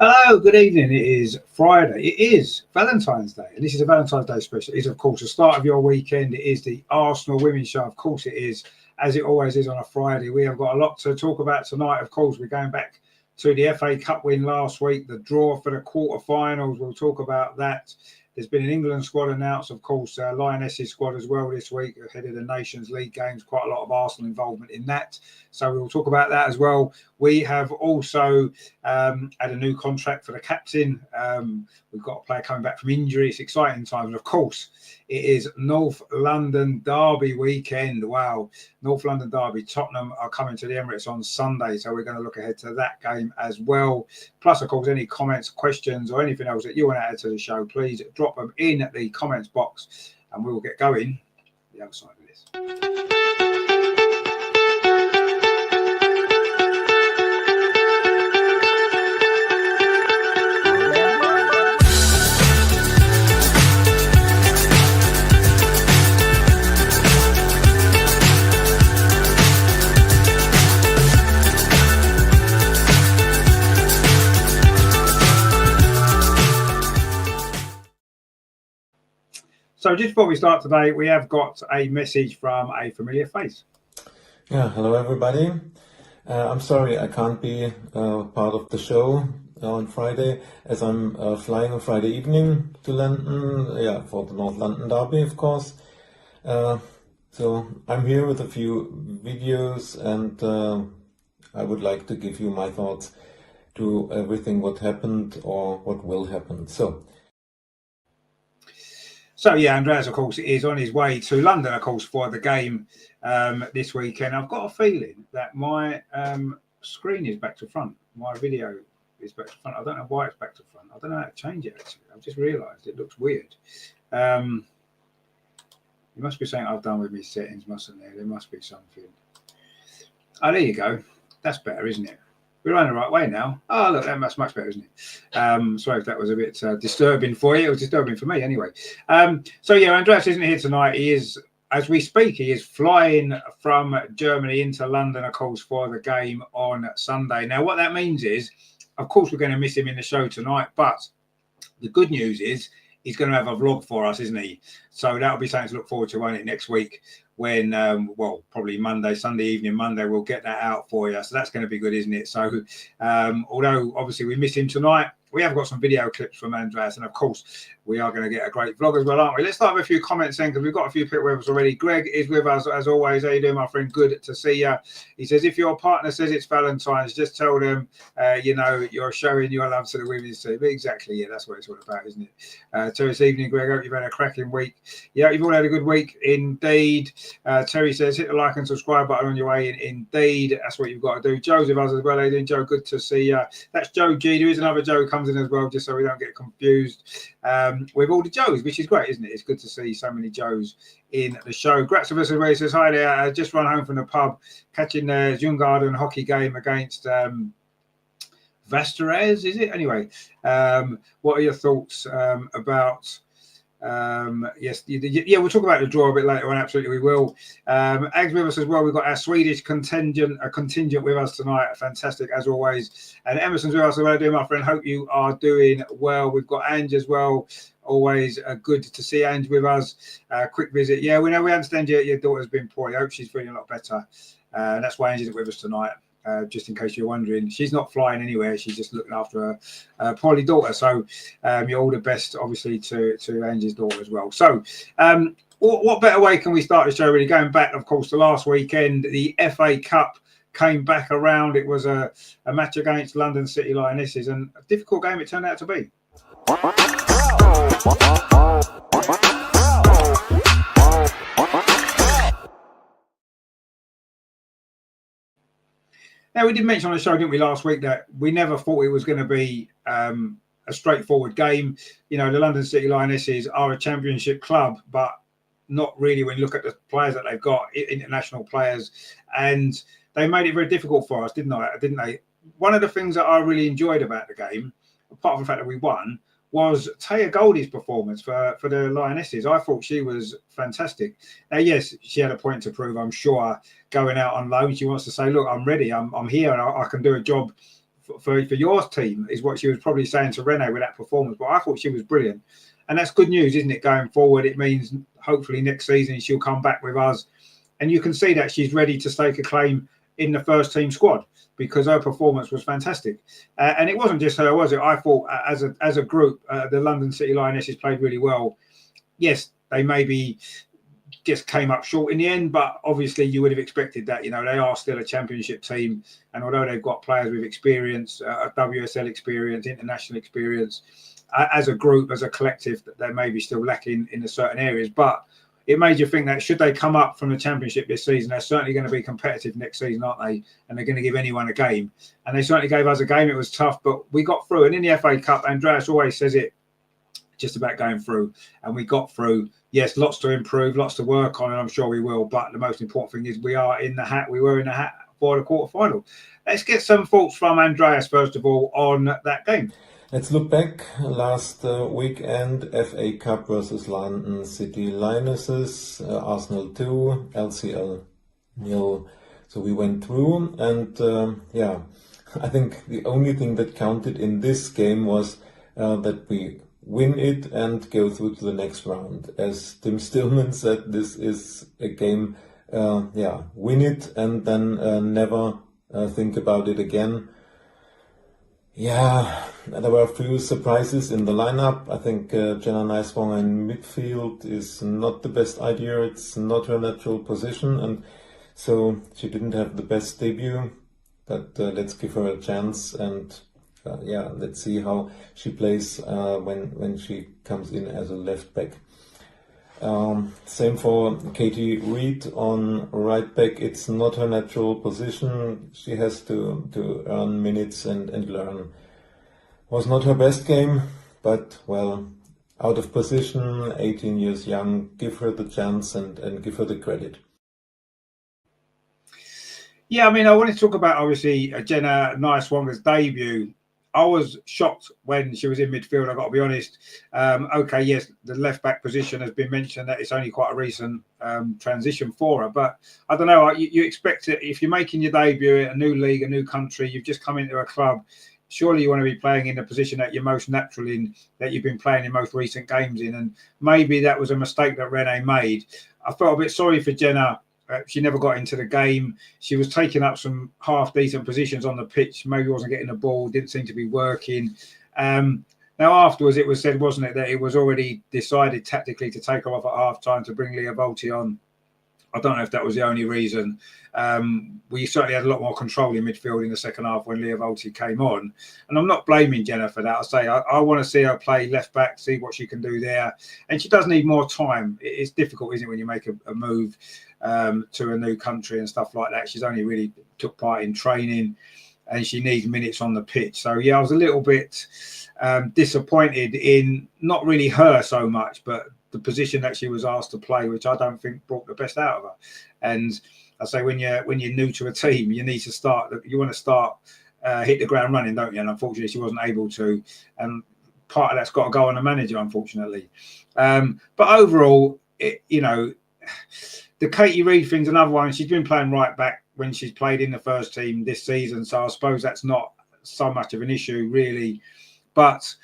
Hello, good evening. It is Friday. It is Valentine's Day, and this is a Valentine's Day special. It is, of course, the start of your weekend. It is the Arsenal Women's Show. Of course, it is, as it always is on a Friday. We have got a lot to talk about tonight. Of course, we're going back to the FA Cup win last week, the draw for the quarterfinals. We'll talk about that. There's been an England squad announced, of course, Lionesses squad as well this week, ahead of the Nations League games. Quite a lot of Arsenal involvement in that. So we'll talk about that as well. We have also had a new contract for the captain. We've got a player coming back from injury. It's exciting times. And of course, it is North London Derby weekend. Wow. North London Derby. Tottenham are coming to the Emirates on Sunday. So we're going to look ahead to that game as well. Plus, of course, any comments, questions, or anything else that you want to add to the show, please drop them in the comments box and we will get going the other side of this. So just before we start today, we have got a message from a familiar face. Yeah, hello everybody. I'm sorry I can't be part of the show on Friday, as I'm flying on Friday evening to London, for the North London Derby, of course. So I'm here with a few videos, and I would like to give you my thoughts to everything what happened or what will happen. So yeah, Andreas, of course, is on his way to London, of course, for the game this weekend. I've got a feeling that my screen is back to front. My video is back to front. I don't know why it's back to front. I don't know how to change it, actually. I've just realised it looks weird. There must be something I've done with my settings, mustn't there? There must be something. Oh, there you go. That's better, isn't it? We're going the right way now. Oh, look, that's much better, isn't it? Sorry if that was a bit disturbing for you. It was disturbing for me anyway. So, yeah, Andreas isn't here tonight. He is, as we speak, he is flying from Germany into London, of course, for the game on Sunday. Now, what that means is, of course, we're going to miss him in the show tonight. But the good news is he's going to have a vlog for us, isn't he? So that'll be something to look forward to, won't it, next week? When, probably Sunday evening, Monday, we'll get that out for you. So that's going to be good, isn't it? So, although obviously we miss him tonight, we have got some video clips from Andreas. And of course, we are going to get a great vlog as well, aren't we? Let's start with a few comments then, because we've got a few people with us already. Greg is with us as always. How you doing, my friend? Good to see you. He says, if your partner says it's Valentine's, just tell them, you're showing your love to the women's team. Exactly. Yeah, that's what it's all about, isn't it? So this evening, Greg, I hope you've had a cracking week. Yeah, you've all had a good week indeed. Terry says, hit the like and subscribe button on your way in. Indeed, that's what you've got to do. Joe's with us as well. How you doing, Joe? Good to see you. That's Joe G. There is another Joe who comes in as well, just so we don't get confused with all the Joes, which is great, isn't it? It's good to see so many Joes in the show. Gratz with us as well. He says, hi there. I just run home from the pub, catching the Djurgården hockey game against Västerås, is it? Anyway, what are your thoughts about... we'll talk about the draw a bit later on. Absolutely, we will. Ags with us as well. We've got our Swedish contingent with us tonight. Fantastic as always. And Emerson's with us. What do, my friend? Hope you are doing well. We've got Ange as well. Always good to see Ange with us. Quick visit. Yeah, we know. We understand your daughter's been poorly. I hope she's feeling a lot better. That's why Ange isn't with us tonight. Just in case you're wondering, she's not flying anywhere. She's just looking after her poorly daughter. So you're all the best, obviously, to Angie's daughter as well. So what better way can we start the show, really? Going back, of course, to last weekend, the FA Cup came back around. It was a match against London City Lionesses, and a difficult game it turned out to be. Now, we did mention on the show, didn't we, last week, that we never thought it was going to be a straightforward game. The London City Lionesses are a championship club, but not really when you look at the players that they've got, international players. And they made it very difficult for us, didn't they? One of the things that I really enjoyed about the game, apart from the fact that we won, was Taya Goldie's performance for the Lionesses. I thought she was fantastic. Now, yes, she had a point to prove, I'm sure, going out on loan. She wants to say, look, I'm ready. I'm here and I can do a job for your team, is what she was probably saying to Renee with that performance. But I thought she was brilliant. And that's good news, isn't it, going forward? It means hopefully next season she'll come back with us. And you can see that she's ready to stake a claim in the first team squad, because her performance was fantastic. And it wasn't just her, was it? I thought as a group, the London City Lionesses played really well. Yes, they maybe just came up short in the end, but obviously you would have expected that. They are still a championship team. And although they've got players with experience, WSL experience, international experience, as a group, as a collective, that they're maybe still lacking in certain areas. But it made you think that should they come up from the championship this season, they're certainly going to be competitive next season, aren't they? And they're going to give anyone a game. And they certainly gave us a game. It was tough, but we got through. And in the FA Cup, Andreas always says it, just about going through. And we got through. Yes, lots to improve, lots to work on, and I'm sure we will. But the most important thing is we are in the hat. We were in the hat for the quarterfinal. Let's get some thoughts from Andreas, first of all, on that game. Let's look back. Last weekend, FA Cup versus London City Lionesses, Arsenal 2, LCL 0. So we went through, and I think the only thing that counted in this game was that we win it and go through to the next round. As Tim Stillman said, this is a game, win it and then never think about it again. Yeah, there were a few surprises in the lineup. I think Jenna Nice-Wong in midfield is not the best idea. It's not her natural position, and so she didn't have the best debut. But let's give her a chance, and let's see how she plays when she comes in as a left back. Same for Katie Reed on right back. It's not her natural position. She has to earn minutes and learn. Was not her best game, but well, out of position, 18 years young. Give her the chance and give her the credit. Yeah, I mean, I want to talk about, obviously, Jenna Nice-Wonga's debut. I was shocked when she was in midfield, I've got to be honest. Yes, the left-back position has been mentioned, that it's only quite a recent transition for her. But I don't know, you expect it, if you're making your debut in a new league, a new country, you've just come into a club, surely you want to be playing in the position that you're most natural in, that you've been playing in most recent games in. And maybe that was a mistake that Renee made. I felt a bit sorry for Jenna. She never got into the game. She was taking up some half-decent positions on the pitch, maybe wasn't getting the ball, didn't seem to be working. Now, afterwards, it was said, wasn't it, that it was already decided tactically to take her off at half-time to bring Leah Volti on. I don't know if that was the only reason. We certainly had a lot more control in midfield in the second half when Leah Volti came on. And I'm not blaming Jenna for that. I want to see her play left-back, see what she can do there. And she does need more time. It's difficult, isn't it, when you make a move to a new country and stuff like that. She's only really took part in training and she needs minutes on the pitch. So, yeah, I was a little bit disappointed in not really her so much, but the position that she was asked to play, which I don't think brought the best out of her. And I say when you're new to a team, you need to start. You want to start hit the ground running, don't you? And unfortunately, she wasn't able to. And part of that's got to go on the manager, unfortunately. But overall, the Katie Reed thing's another one. She's been playing right back when she's played in the first team this season, so I suppose that's not so much of an issue, really. But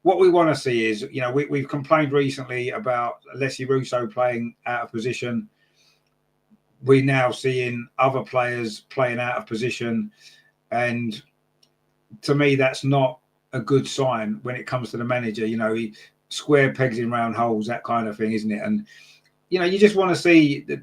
what we want to see is, we've complained recently about Leslie Russo playing out of position. We're now seeing other players playing out of position. And to me, that's not a good sign when it comes to the manager. Square pegs in round holes, that kind of thing, isn't it? And, you just want to see, to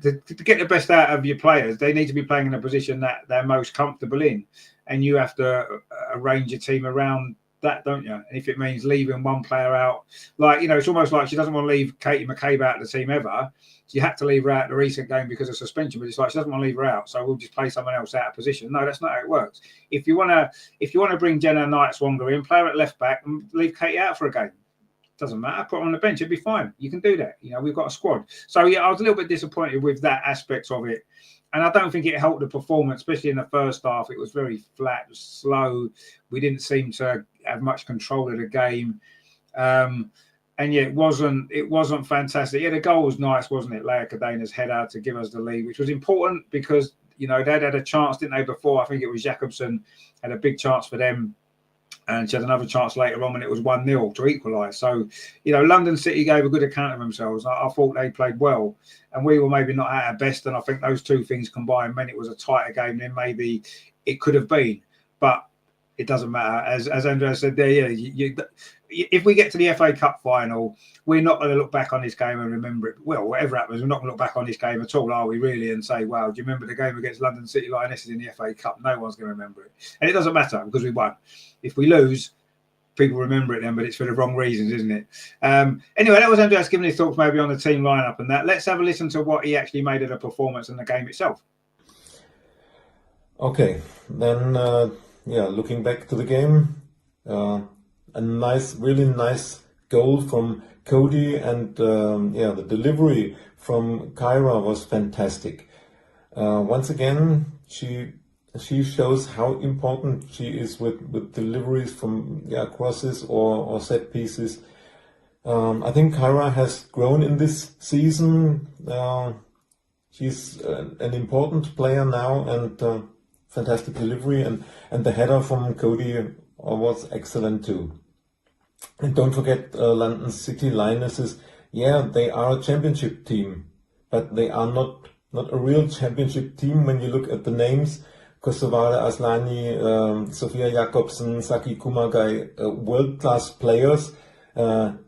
get the best out of your players, they need to be playing in a position that they're most comfortable in. And you have to arrange your team around that, don't you? And if it means leaving one player out, like, it's almost like she doesn't want to leave Katie McCabe out of the team ever. She had to leave her out in the recent game because of suspension, but it's like she doesn't want to leave her out, so we'll just play someone else out of position. No, that's not how it works. If you want to bring Jenna Knight-Swanger in, play her at left back and leave Katie out for a game. Doesn't matter. Put her on the bench. It'd be fine. You can do that. We've got a squad. So yeah, I was a little bit disappointed with that aspect of it. And I don't think it helped the performance, especially in the first half. It was very flat, slow. We didn't seem to have much control of the game. And yeah, it wasn't fantastic. Yeah, the goal was nice, wasn't it? Leah Cadena's header to give us the lead, which was important because, they'd had a chance, didn't they, before? I think it was Jacobson had a big chance for them. And she had another chance later on when it was 1-0 to equalise. So, London City gave a good account of themselves. I thought they played well. And we were maybe not at our best. And I think those two things combined meant it was a tighter game than maybe it could have been. But it doesn't matter. As Andrea said there, yeah, if we get to the FA Cup final, we're not going to look back on this game and remember it. Well, whatever happens, we're not going to look back on this game at all, are we, really, and say, wow, do you remember the game against London City Lionesses in the FA Cup? No one's going to remember it. And it doesn't matter because we won. If we lose, people remember it then, but it's for the wrong reasons, isn't it? Anyway, that was Andreas giving his thoughts maybe on the team lineup and that. Let's have a listen to what he actually made of the performance and the game itself. Okay, then, looking back to the game, a really nice goal from Cody, and the delivery from Kyra was fantastic. Once again, she shows how important she is with deliveries from crosses or set pieces. I think Kyra has grown in this season. She's an important player now, and fantastic delivery, and the header from Cody was excellent too. And don't forget London City Lionesses. Yeah, they are a championship team, but they are not a real championship team when you look at the names. Kosovare Aslani, Sofia Jakobsen, Saki Kumagai, world-class players,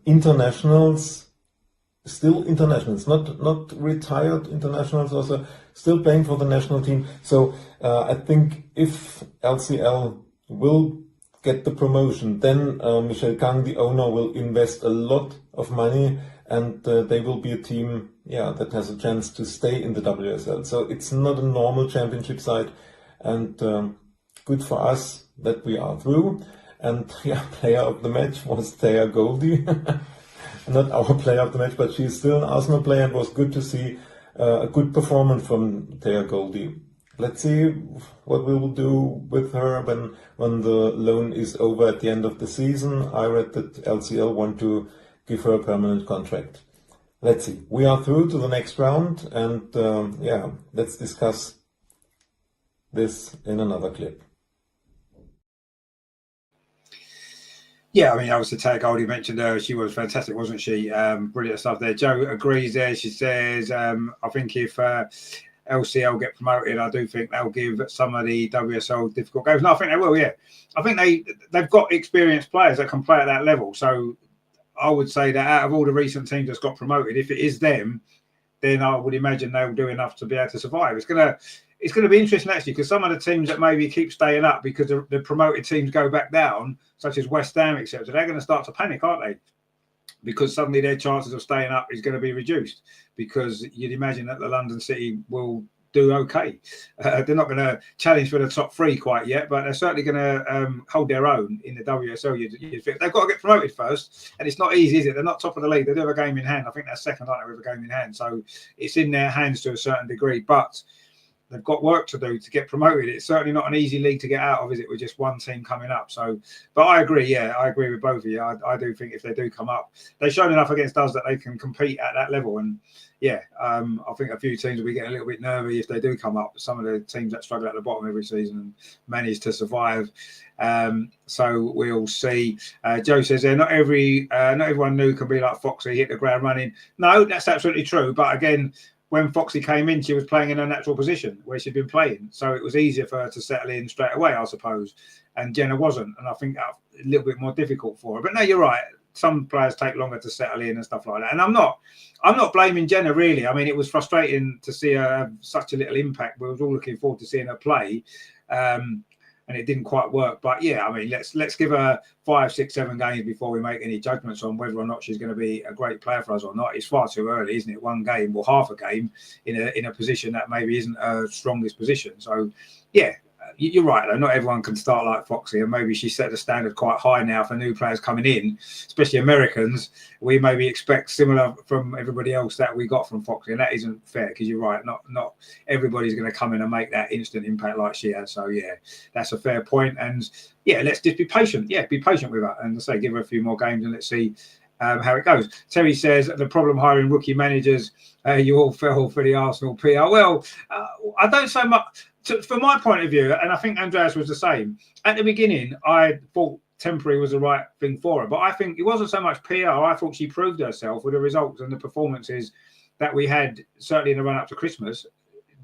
internationals, still internationals, not retired internationals, also still playing for the national team. So I think if LCL will get the promotion, then Michelle Kang, the owner, will invest a lot of money, and they will be a team that has a chance to stay in the WSL. So it's not a normal championship side, and good for us that we are through. And player of the match was Thea Goldie. Not our player of the match, but she's still an Arsenal player. It was good to see a good performance from Thea Goldie. Let's see what we will do with her when the loan is over at the end of the season. I read that LCL want to give her a permanent contract. Let's see. We are through to the next round, and let's discuss this in another clip. Yeah, I mean, obviously, Taya Goldie mentioned her. She was fantastic, wasn't she? Brilliant stuff there. Jo agrees there. She says, I think if LCL get promoted, I do think they'll give some of the WSL difficult games. No, I think they will, yeah. I think they've got experienced players that can play at that level. So I would say that out of all the recent teams that's got promoted, if it is them, then I would imagine they'll do enough to be able to survive. It's going to be interesting, actually, because some of the teams that maybe keep staying up because the promoted teams go back down, such as West Ham, etc., they're going to start to panic, aren't they? Because suddenly their chances of staying up is going to be reduced, because you'd imagine that the London City will do okay. They're not going to challenge for the top three quite yet, but they're certainly going to hold their own in the WSL. They've got to get promoted first, and it's not easy, is it? They're not top of the league. They do have a game in hand. I think they're second, aren't they, with a game in hand. So it's in their hands to a certain degree, but they've got work to do to get promoted. It's certainly not an easy league to get out of, is it, with just one team coming up? So, but I agree. Yeah, I agree with both of you. I do think if they do come up, they've shown enough against us that they can compete at that level. And yeah, I think a few teams will be getting a little bit nervy if they do come up. Some of the teams that struggle at the bottom every season and manage to survive. So we'll see. Joe says there, not everyone new can be like Foxy, hit the ground running. No, that's absolutely true. But again, when Foxy came in, she was playing in her natural position where she'd been playing. So it was easier for her to settle in straight away, I suppose. And Jenna wasn't. And I think that a little bit more difficult for her. But no, you're right. Some players take longer to settle in and stuff like that. And I'm not blaming Jenna, really. I mean, it was frustrating to see her have such a little impact. We were all looking forward to seeing her play. and it didn't quite work. But yeah, I mean, let's give her 5, 6, 7 games before we make any judgments on whether or not she's going to be a great player for us or not. It's far too early, isn't it? One game or half a game in a position that maybe isn't her strongest position. So yeah, you're right though. Not everyone can start like Foxy, and maybe she set the standard quite high now for new players coming in, especially Americans. We maybe expect similar from everybody else that we got from Foxy, and that isn't fair because you're right. Not everybody's going to come in and make that instant impact like she has. So yeah, that's a fair point. And yeah, let's just be patient. Yeah, be patient with her, and say give her a few more games and let's see how it goes. Terry says the problem hiring rookie managers. You all fell for the Arsenal PR. Well, I don't so much. From my point of view, and I think Andreas was the same, at the beginning, I thought temporary was the right thing for her. But I think it wasn't so much PR. I thought she proved herself with the results and the performances that we had, certainly in the run-up to Christmas.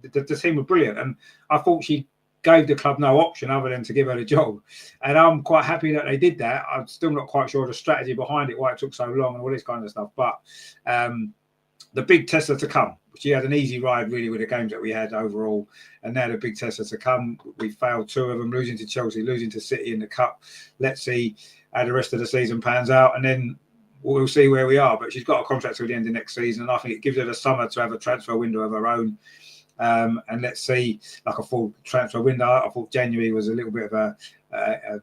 The team were brilliant. And I thought she gave the club no option other than to give her the job. And I'm quite happy that they did that. I'm still not quite sure the strategy behind it, why it took so long and all this kind of stuff. But the big tests are to come. She had an easy ride, really, with the games that we had overall. And now the big tests are to come. We failed 2 of them, losing to Chelsea, losing to City in the Cup. Let's see how the rest of the season pans out. And then we'll see where we are. But she's got a contract till the end of next season. And I think it gives her the summer to have a transfer window of her own. And let's see, like a full transfer window. I thought January was a little bit of a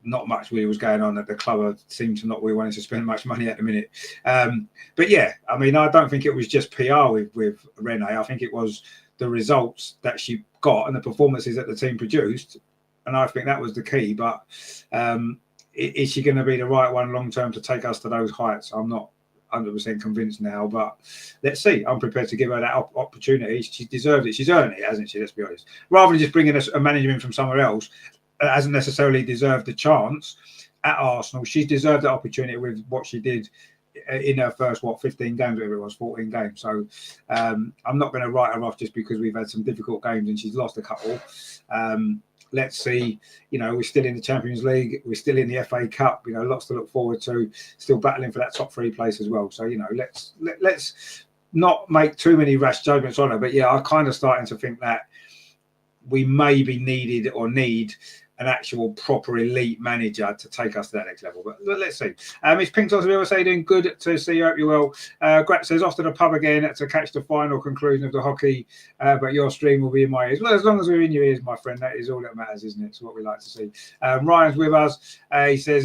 not much really was going on at the club. Seemed to not really wanting to spend much money at the minute. But yeah, I mean, I don't think it was just PR with Renee. I think it was the results that she got and the performances that the team produced. And I think that was the key. But is she going to be the right one long term to take us to those heights? I'm not 100% convinced now, but let's see. I'm prepared to give her that opportunity. She deserves it. She's earned it, hasn't she? Let's be honest. Rather than just bringing a manager in from somewhere else, hasn't necessarily deserved the chance at Arsenal. She's deserved the opportunity with what she did in her first 15 games, whatever it was, 14 games. So I'm not going to write her off just because we've had some difficult games and she's lost a couple. Let's see. We're still in the Champions League. We're still in the FA Cup. Lots to look forward to. Still battling for that top 3 place as well. So let's not make too many rash judgments on her. But yeah, I'm kind of starting to think that we maybe need an actual proper elite manager to take us to that next level. But let's see. It's Pink Toss, we say, doing good to see you. Hope you're well. Grat says, off to the pub again to catch the final conclusion of the hockey, but your stream will be in my ears. Well, as long as we're in your ears, my friend, that is all that matters, isn't it? It's what we like to see. Ryan's with us. He says,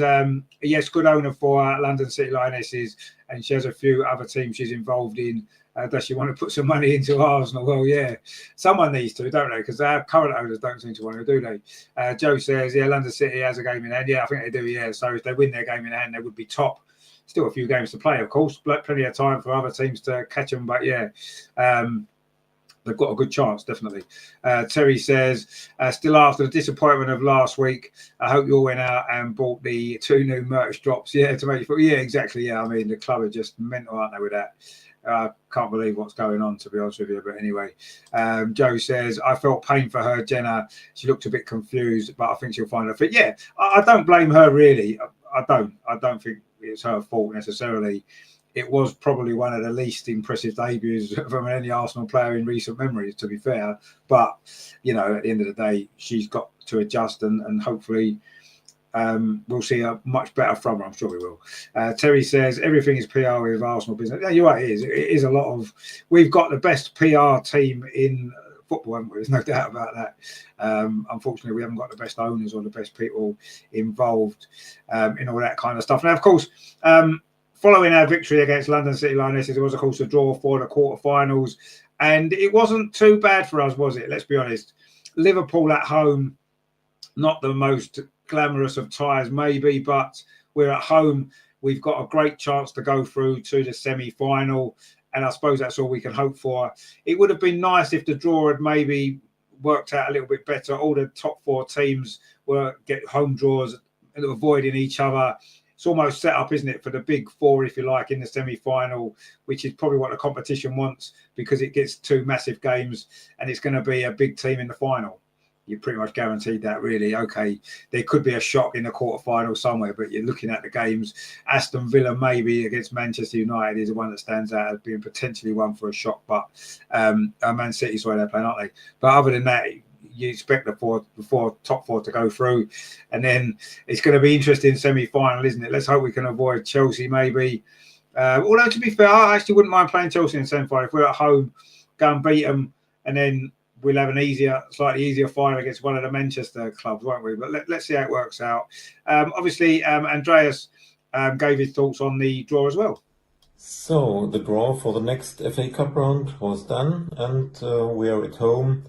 yes, good owner for London City Lionesses, and she has a few other teams she's involved in. Does she want to put some money into Arsenal? Well, yeah, someone needs to, don't they? Because our current owners don't seem to want to, do they? Joe says, yeah, London City has a game in hand. Yeah, I think they do, yeah. So if they win their game in hand, they would be top. Still a few games to play, of course. Plenty of time for other teams to catch them. But yeah, they've got a good chance, definitely. Terry says, still after the disappointment of last week, I hope you all went out and bought the 2 new merch drops. Yeah, to make you feel. Yeah, exactly. Yeah, I mean, the club are just mental, aren't they, with that? I can't believe what's going on, to be honest with you. But anyway, Joe says, I felt pain for her, Jenna. She looked a bit confused, but I think she'll find her fit. Yeah, I don't blame her, really. I don't think it's her fault necessarily. It was probably one of the least impressive debuts from any Arsenal player in recent memories, to be fair. But, at the end of the day, she's got to adjust and hopefully we'll see a much better from her. I'm sure we will. Terry says, everything is PR with Arsenal business. Yeah, you're right, it is. It is a lot of... We've got the best PR team in football, haven't we? There's no doubt about that. Unfortunately, we haven't got the best owners or the best people involved in all that kind of stuff. Now, of course, following our victory against London City Lionesses, there was, of course, a draw for the quarterfinals. And it wasn't too bad for us, was it? Let's be honest. Liverpool at home, not the most glamorous of ties maybe, but we're at home. We've got a great chance to go through to the semi-final, and I suppose that's all we can hope for. It would have been nice if the draw had maybe worked out a little bit better. All the top 4 teams get home draws, avoiding each other. It's almost set up, isn't it, for the big 4, if you like, in the semi-final, which is probably what the competition wants, because it gets 2 massive games and it's going to be a big team in the final. You're pretty much guaranteed that, really. Okay, there could be a shock in the quarterfinal somewhere, but you're looking at the games. Aston Villa maybe against Manchester United is the one that stands out as being potentially one for a shock. But Man City, sorry, they're playing, aren't they? But other than that, you expect the top four to go through, and then it's going to be interesting semi-final, isn't it? Let's hope we can avoid Chelsea maybe. Although to be fair, I actually wouldn't mind playing Chelsea in semi-final if we're at home, go and beat them, and then we'll have slightly easier final against one of the Manchester clubs, won't we? But let's see how it works out. Obviously, Andreas gave his thoughts on the draw as well. So the draw for the next FA Cup round was done, and we are at home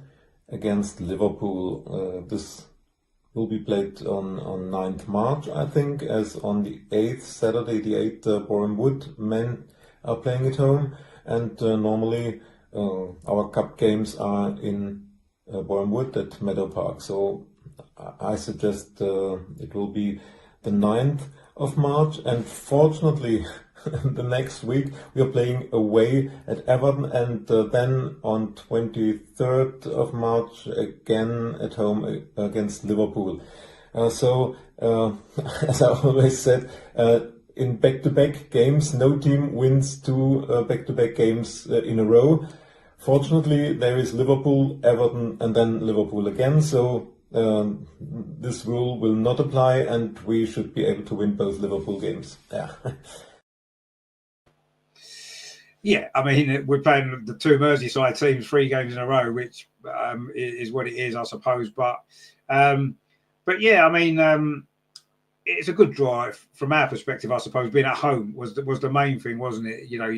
against Liverpool. This will be played on 9th March, I think, as on the 8th, Saturday the 8th, Boreham Wood men are playing at home, and normally our cup games are in Boreham Wood at Meadow Park. So I suggest it will be the 9th of March, and fortunately the next week we are playing away at Everton, and then on 23rd of March again at home against Liverpool. So as I always said, in back-to-back games, no team wins two back-to-back games in a row. Fortunately, there is Liverpool, Everton, and then Liverpool again. So this rule will not apply, and we should be able to win both Liverpool games. Yeah. Yeah, I mean, we're playing the two Merseyside teams 3 games in a row, which is what it is, I suppose. But yeah, I mean, it's a good draw from our perspective, I suppose. Being at home was the main thing, wasn't it? You know,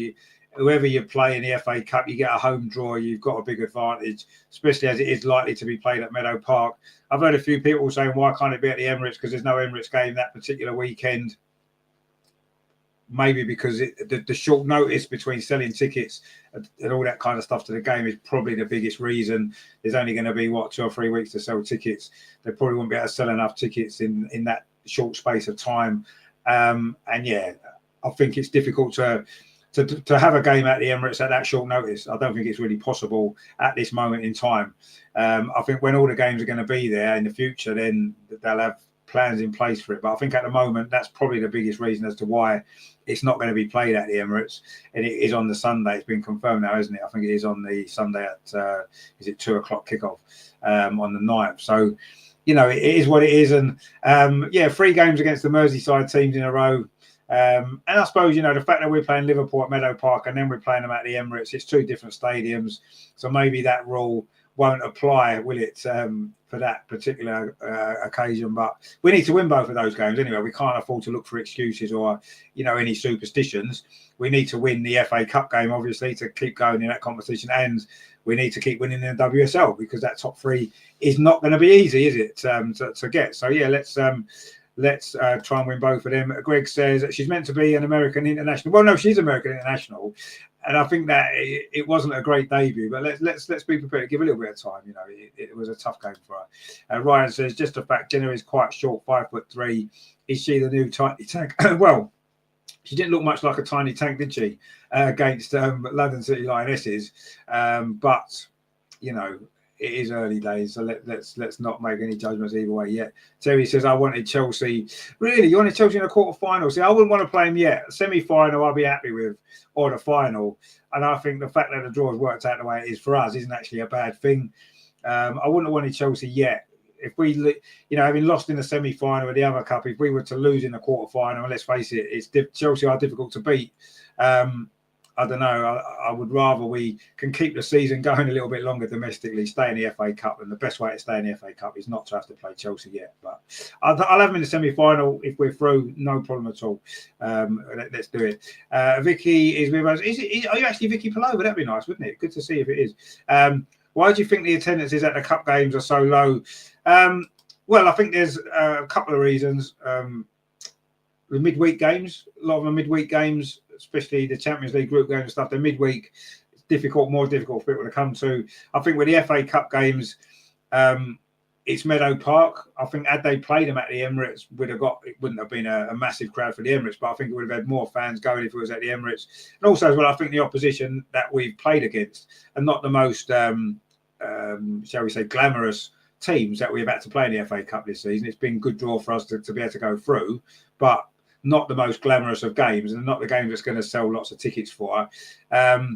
whoever you play in the FA Cup, you get a home draw, you've got a big advantage, especially as it is likely to be played at Meadow Park. I've heard a few people saying, why can't it be at the Emirates? Because there's no Emirates game that particular weekend. Maybe because the short notice between selling tickets and all that kind of stuff to the game is probably the biggest reason. There's only going to be 2 or 3 weeks to sell tickets. They probably won't be able to sell enough tickets in that short space of time. And yeah, I think it's difficult to have a game at the Emirates at that short notice. I don't think it's really possible at this moment in time. I think when all the games are going to be there in the future, then they'll have plans in place for it. But I think at the moment, that's probably the biggest reason as to why it's not going to be played at the Emirates. And it is on the Sunday. It's been confirmed now, isn't it? I think it is on the Sunday at, is it 2 o'clock kickoff on the 9th. So, you know, it is what it is. And yeah, 3 games against the Merseyside teams in a row. And I suppose, you know, the fact that we're playing Liverpool at Meadow Park and then we're playing them at the Emirates, it's 2 different stadiums. So maybe that rule won't apply, will it, for that particular occasion? But we need to win both of those games anyway. We can't afford to look for excuses or, you know, any superstitions. We need to win the FA Cup game, obviously, to keep going in that competition, and we need to keep winning in the WSL, because that top 3 is not going to be easy, is it, to get? So yeah, let's try and win both of them. Greg says that she's meant to be an American international. Well, no, she's American international, and I think that it wasn't a great debut. But let's be prepared to give a little bit of time. You know, it was a tough game for her. Ryan says, just a fact, Jenna is quite short, 5'3". Is she the new tiny tank? Well, she didn't look much like a tiny tank, did she, against London City Lionesses? But you know, it is early days, so let's not make any judgments either way yet. Terry says, I wanted Chelsea. Really? You wanted Chelsea in a quarter-final? See, I wouldn't want to play them yet. Semi-final I'll be happy with, or the final. And I think the fact that the draw has worked out the way it is for us isn't actually a bad thing. I wouldn't have wanted Chelsea yet. If we, you know, having lost in the semi-final of the other cup, if we were to lose in the quarter-final, and let's face it, Chelsea are difficult to beat. I don't know. I would rather we can keep the season going a little bit longer domestically, stay in the FA Cup, and the best way to stay in the FA Cup is not to have to play Chelsea yet. But I'll have them in the semi-final if we're through, no problem at all. Let's do it. Vicky is with us. Are you actually Vicky Pelova? That'd be nice, wouldn't it? Good to see if it is. Why do you think the attendances at the cup games are so low? Well, I think there's a couple of reasons. The midweek games, a lot of the midweek games, especially the Champions League group games and stuff, they're midweek. It's difficult, more difficult for people to come to. I think with the FA Cup games, it's Meadow Park. I think had they played them at the Emirates, it wouldn't have been a massive crowd for the Emirates, but I think it would have had more fans going if it was at the Emirates. And also as well, I think the opposition that we've played against are not the most, shall we say, glamorous teams that we've had to play in the FA Cup this season. It's been a good draw for us to be able to go through, but not the most glamorous of games, and not the game that's going to sell lots of tickets for her.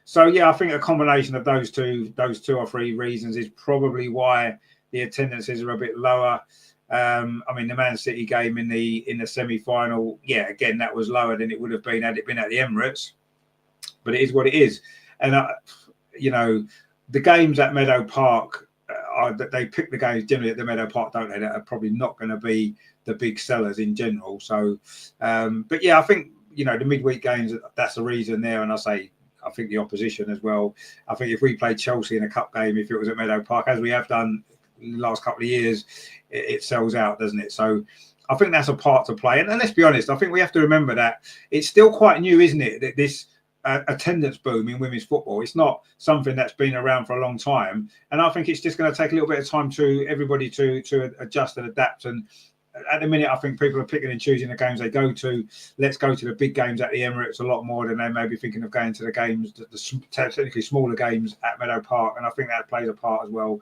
So yeah, I think a combination of those two or three reasons is probably why the attendances are a bit lower. I mean, the Man City game in the semi-final, yeah, again, that was lower than it would have been had it been at the Emirates, but it is what it is. And the games at Meadow Park, they pick the games generally at the Meadow Park, don't they? That are probably not going to be the big sellers in general. So, but yeah, I think the midweek games, that's the reason there. And I think the opposition as well. I think if we played Chelsea in a cup game, if it was at Meadow Park, as we have done in the last couple of years, it sells out, doesn't it? So I think that's a part to play. And let's be honest, I think we have to remember that it's still quite new, isn't it? That this attendance boom in women's football, it's not something that's been around for a long time. And I think it's just going to take a little bit of time to everybody to adjust and adapt. And at the minute, I think people are picking and choosing the games they go to. Let's go to the big games at the Emirates a lot more than they may be thinking of going to the games, the technically smaller games at Meadow Park. And I think that plays a part as well.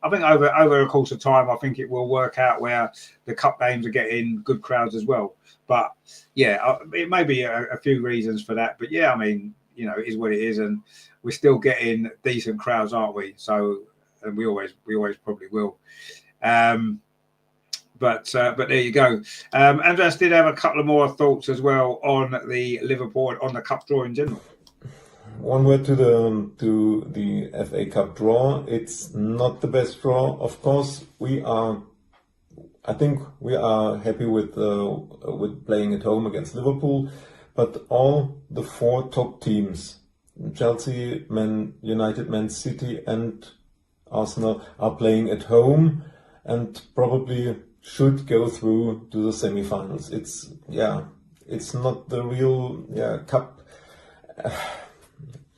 I think over a course of time, I think it will work out where the cup games are getting good crowds as well. But yeah, it may be a few reasons for that. But yeah, I mean, it is what it is, and we're still getting decent crowds, aren't we? So, and we always probably will. But there you go. Andreas did have a couple of more thoughts as well on the Liverpool, on the cup draw in general. One word to the FA Cup draw. It's not the best draw, of course. I think we are happy with playing at home against Liverpool, but all the four top teams, Chelsea, Man United, Man City, and Arsenal, are playing at home and probably should go through to the semi-finals. It's not the real cup.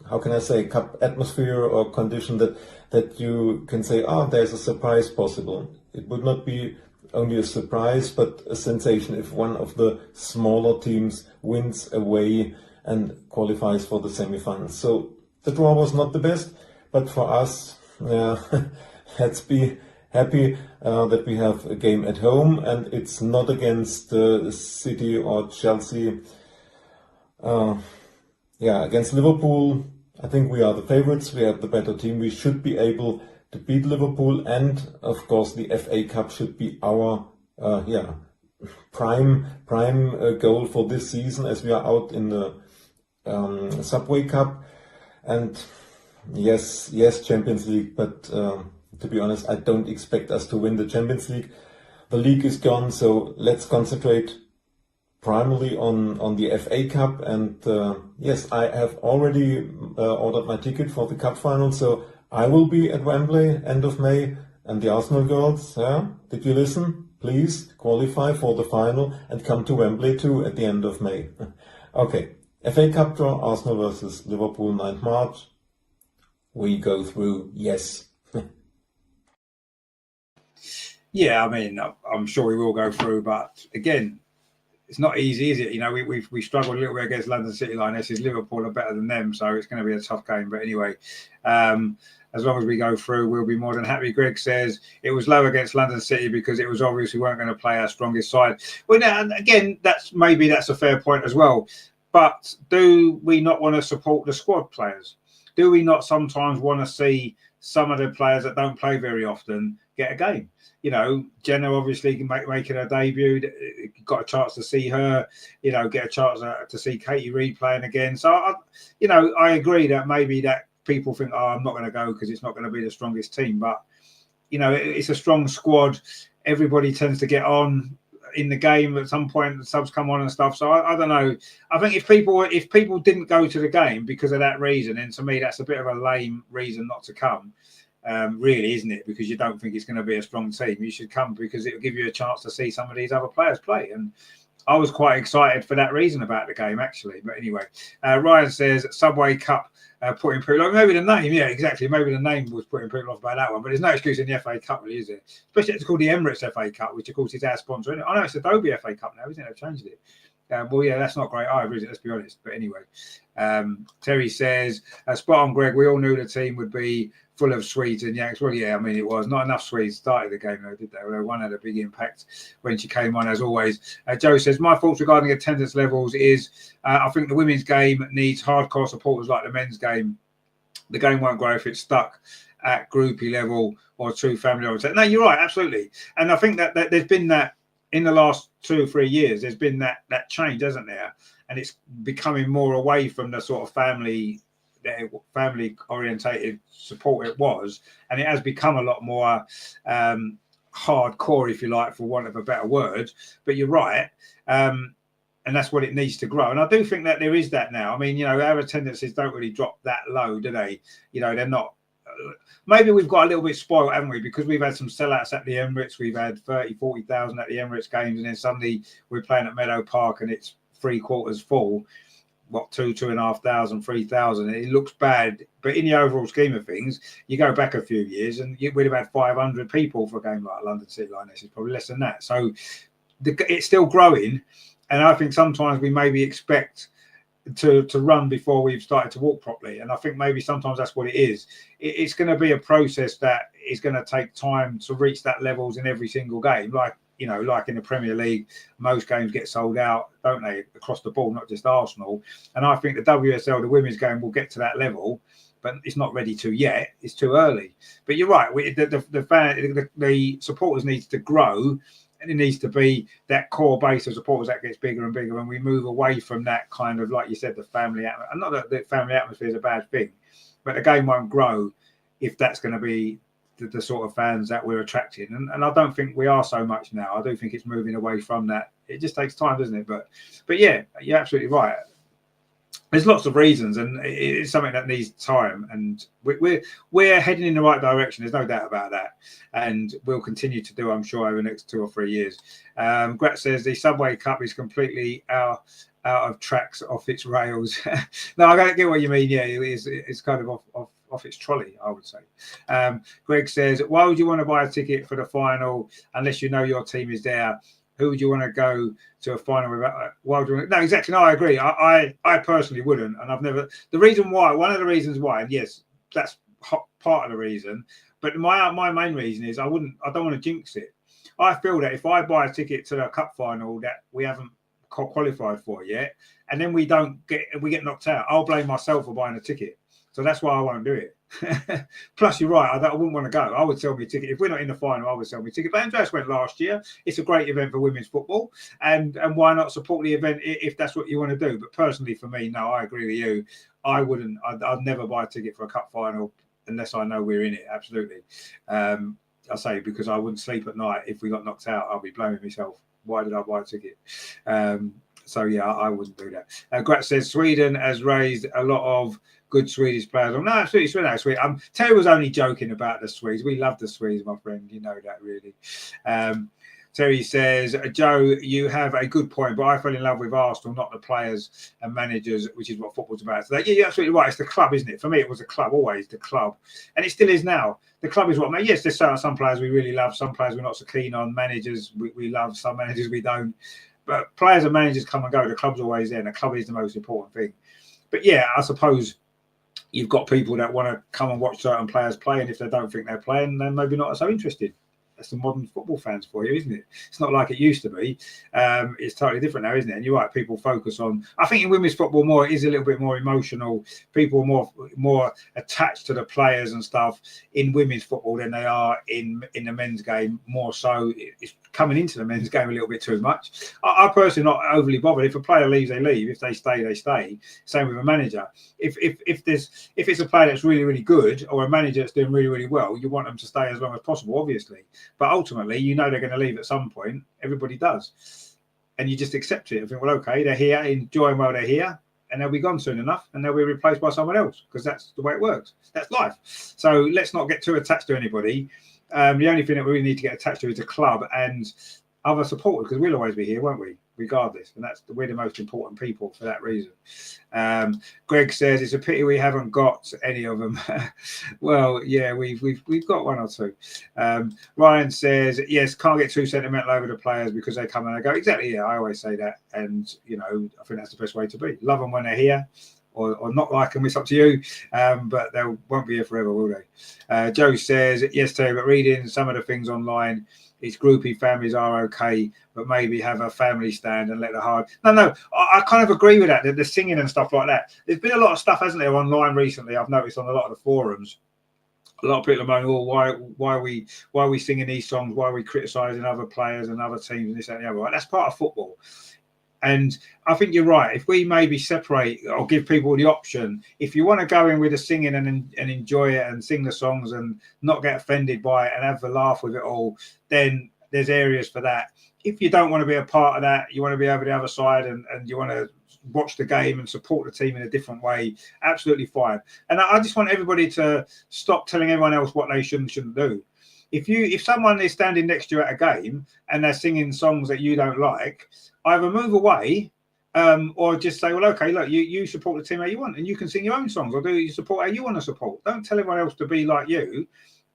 How can I say, cup atmosphere or condition that you can say, there's a surprise possible. It would not be only a surprise, but a sensation if one of the smaller teams wins away and qualifies for the semi-finals. So the draw was not the best, but for us, let's be happy that we have a game at home and it's not against City or Chelsea. Against Liverpool, I think we are the favorites. We have the better team. We should be able to beat Liverpool, and of course the FA Cup should be our prime goal for this season, as we are out in the Subway Cup. And yes, Champions League, but to be honest, I don't expect us to win the Champions League. The league is gone, so let's concentrate primarily on the FA Cup. And yes, I have already ordered my ticket for the cup final, so I will be at Wembley end of May. And the Arsenal girls, did you listen? Please qualify for the final and come to Wembley too at the end of May. Okay, FA Cup draw, Arsenal versus Liverpool, 9th March. We go through, yes. Yeah, I mean, I'm sure we will go through, but again, it's not easy, is it? We struggled a little bit against London City Lionesses. Liverpool are better than them, so it's going to be a tough game. But anyway, as long as we go through, we'll be more than happy. Greg says it was low against London City because it was obvious we weren't going to play our strongest side. Well, now, and again, that's a fair point as well. But do we not want to support the squad players? Do we not sometimes want to see some of the players that don't play very often get a game? Jenna obviously making her debut, got a chance to see her, get a chance to see Katie Reid playing again. So, I agree that maybe that people think, I'm not going to go because it's not going to be the strongest team. But, it's a strong squad. Everybody tends to get on in the game at some point. The subs come on and stuff. So I don't know. I think if people didn't go to the game because of that reason, then to me that's a bit of a lame reason not to come. Really, isn't it? Because you don't think it's going to be a strong team. You should come because it will give you a chance to see some of these other players play. And I was quite excited for that reason about the game, actually. But anyway, Ryan says Subway Cup putting people off. Maybe the name, yeah, exactly. Maybe the name was putting people off about that one. But there's no excuse in the FA Cup, really, is there? Especially it's called the Emirates FA Cup, which of course is our sponsor. I know it's Adobe FA Cup now, isn't it? They've changed it. Well, yeah, that's not great either, is it? Let's be honest. But anyway, Terry says, spot on, Greg. We all knew the team would be full of Swedes and Yanks. Well, yeah, I mean, it was not enough Swedes started the game, though, did they? Although one had a big impact when she came on, as always. Joe says, my thoughts regarding attendance levels is I think the women's game needs hardcore supporters like the men's game. the game won't grow if it's stuck at groupie level or two family levels. No, you're right, absolutely. And I think that there's been that in the last 2 or 3 years. There's been that change, hasn't there? And it's becoming more away from the sort of family orientated support it was, and it has become a lot more hardcore, if you like, for want of a better word. But you're right. And that's what it needs to grow. And I do think that there is that now. I mean, our attendances don't really drop that low, do they? They're not. Maybe we've got a little bit spoiled, haven't we? Because we've had some sellouts at the Emirates. We've had 30, 40,000 at the Emirates games. And then suddenly we're playing at Meadow Park and it's 3/4 full. What, 2,500, 3,000. It looks bad. But in the overall scheme of things, you go back a few years and we'd have had 500 people for a game like London City Lionesses, probably less than that. So it's still growing. And I think sometimes we maybe expect to run before we've started to walk properly. And I think maybe sometimes that's what it is. It's going to be a process that is going to take time to reach that levels in every single game. Like in the Premier League, most games get sold out, don't they, across the board, not just Arsenal. And I think the WSL, the women's game, will get to that level, but it's not ready to yet. It's too early. But you're right. The supporters needs to grow. And it needs to be that core base of supporters that gets bigger and bigger when we move away from that kind of, like you said, the family atmosphere. Not that the family atmosphere is a bad thing, but the game won't grow if that's going to be the sort of fans that we're attracting. And I don't think we are so much now. I do think it's moving away from that. It just takes time, doesn't it? But yeah, you're absolutely right. There's lots of reasons, and it's something that needs time. And we're heading in the right direction. There's no doubt about that, and we'll continue to do, I'm sure, over the next 2 or 3 years. Grat says the Subway Cup is completely out of tracks, off its rails. No, I don't get what you mean. Yeah, it's kind of off its trolley, I would say. Greg says, why would you want to buy a ticket for the final unless you know your team is there? Who would you want to go to a final with? Why would you want to? No, exactly. No, I agree. I personally wouldn't. And I've never. The reason why, one of the reasons why, and yes, that's part of the reason. But my main reason is I don't want to jinx it. I feel that if I buy a ticket to the cup final that we haven't qualified for yet, and then we get knocked out, I'll blame myself for buying a ticket. So that's why I won't do it. Plus, you're right. I wouldn't want to go. I would sell me a ticket. If we're not in the final, I would sell me a ticket. But Andreas went last year. It's a great event for women's football. And why not support the event if that's what you want to do? But personally, for me, no, I agree with you. I wouldn't. I'd never buy a ticket for a cup final unless I know we're in it. Absolutely. I say because I wouldn't sleep at night if we got knocked out. I'll be blaming myself. Why did I buy a ticket? So, yeah, I wouldn't do that. Grat says Sweden has raised a lot of good Swedish players. No, absolutely, Sweden. Terry was only joking about the Swedes. We love the Swedes, my friend. You know that, really. Terry says, Joe, you have a good point, but I fell in love with Arsenal, not the players and managers, which is what football's about today. Yeah, you're absolutely right. It's the club, isn't it? For me, it was the club, always the club. And it still is now. The club is what, mate. Yes, there's some players we really love, some players we're not so keen on. Managers we love, some managers we don't. But players and managers come and go. The club's always there, and the club is the most important thing. But yeah, I suppose you've got people that want to come and watch certain players play, and if they don't think they're playing, then maybe not so interested. That's the modern football fans for you, isn't it? It's not like it used to be. It's totally different now, isn't it? And you're right, people focus on. I think in women's football it is a little bit more emotional. People are more attached to the players and stuff in women's football than they are in the men's game. More so, it's coming into the men's game a little bit too much. I personally not overly bothered. If a player leaves, they leave. If they stay, they stay. Same with a manager. If it's a player that's really, really good or a manager that's doing really, really well, you want them to stay as long as possible, obviously. But ultimately, you know they're going to leave at some point. Everybody does. And you just accept it. I think, well, okay, they're here, enjoying while they're here, and they'll be gone soon enough, and they'll be replaced by someone else, because that's the way it works. That's life. So let's not get too attached to anybody. The only thing that we really need to get attached to is the club and other supporters, because we'll always be here, won't we? Regardless, and we're the most important people for that reason. Greg says it's a pity we haven't got any of them. Well, yeah, we've got one or two. Ryan says yes, can't get too sentimental over the players because they come and they go. Exactly, yeah, I always say that, and I think that's the best way to be. Love them when they're here, or not like them. It's up to you, but they won't be here forever, will they? Joe says yes, Terry, but reading some of the things online, its groupie families are okay, but maybe have a family stand and let the hard. No, I kind of agree with that. The singing and stuff like that. There's been a lot of stuff, hasn't there, online recently? I've noticed on a lot of the forums. A lot of people are moaning, "Oh, why are we singing these songs? Why are we criticising other players and other teams and this and the other?" Right? That's part of football. And I think you're right. If we maybe separate or give people the option, if you want to go in with the singing and enjoy it and sing the songs and not get offended by it and have a laugh with it all, then there's areas for that. If you don't want to be a part of that, you want to be over the other side and you want to watch the game and support the team in a different way, absolutely fine. And I just want everybody to stop telling everyone else what they should and shouldn't do. If someone is standing next to you at a game and they're singing songs that you don't like, either move away or just say, well, okay, look, you support the team how you want and you can sing your own songs or do you support how you want to support. Don't tell everyone else to be like you.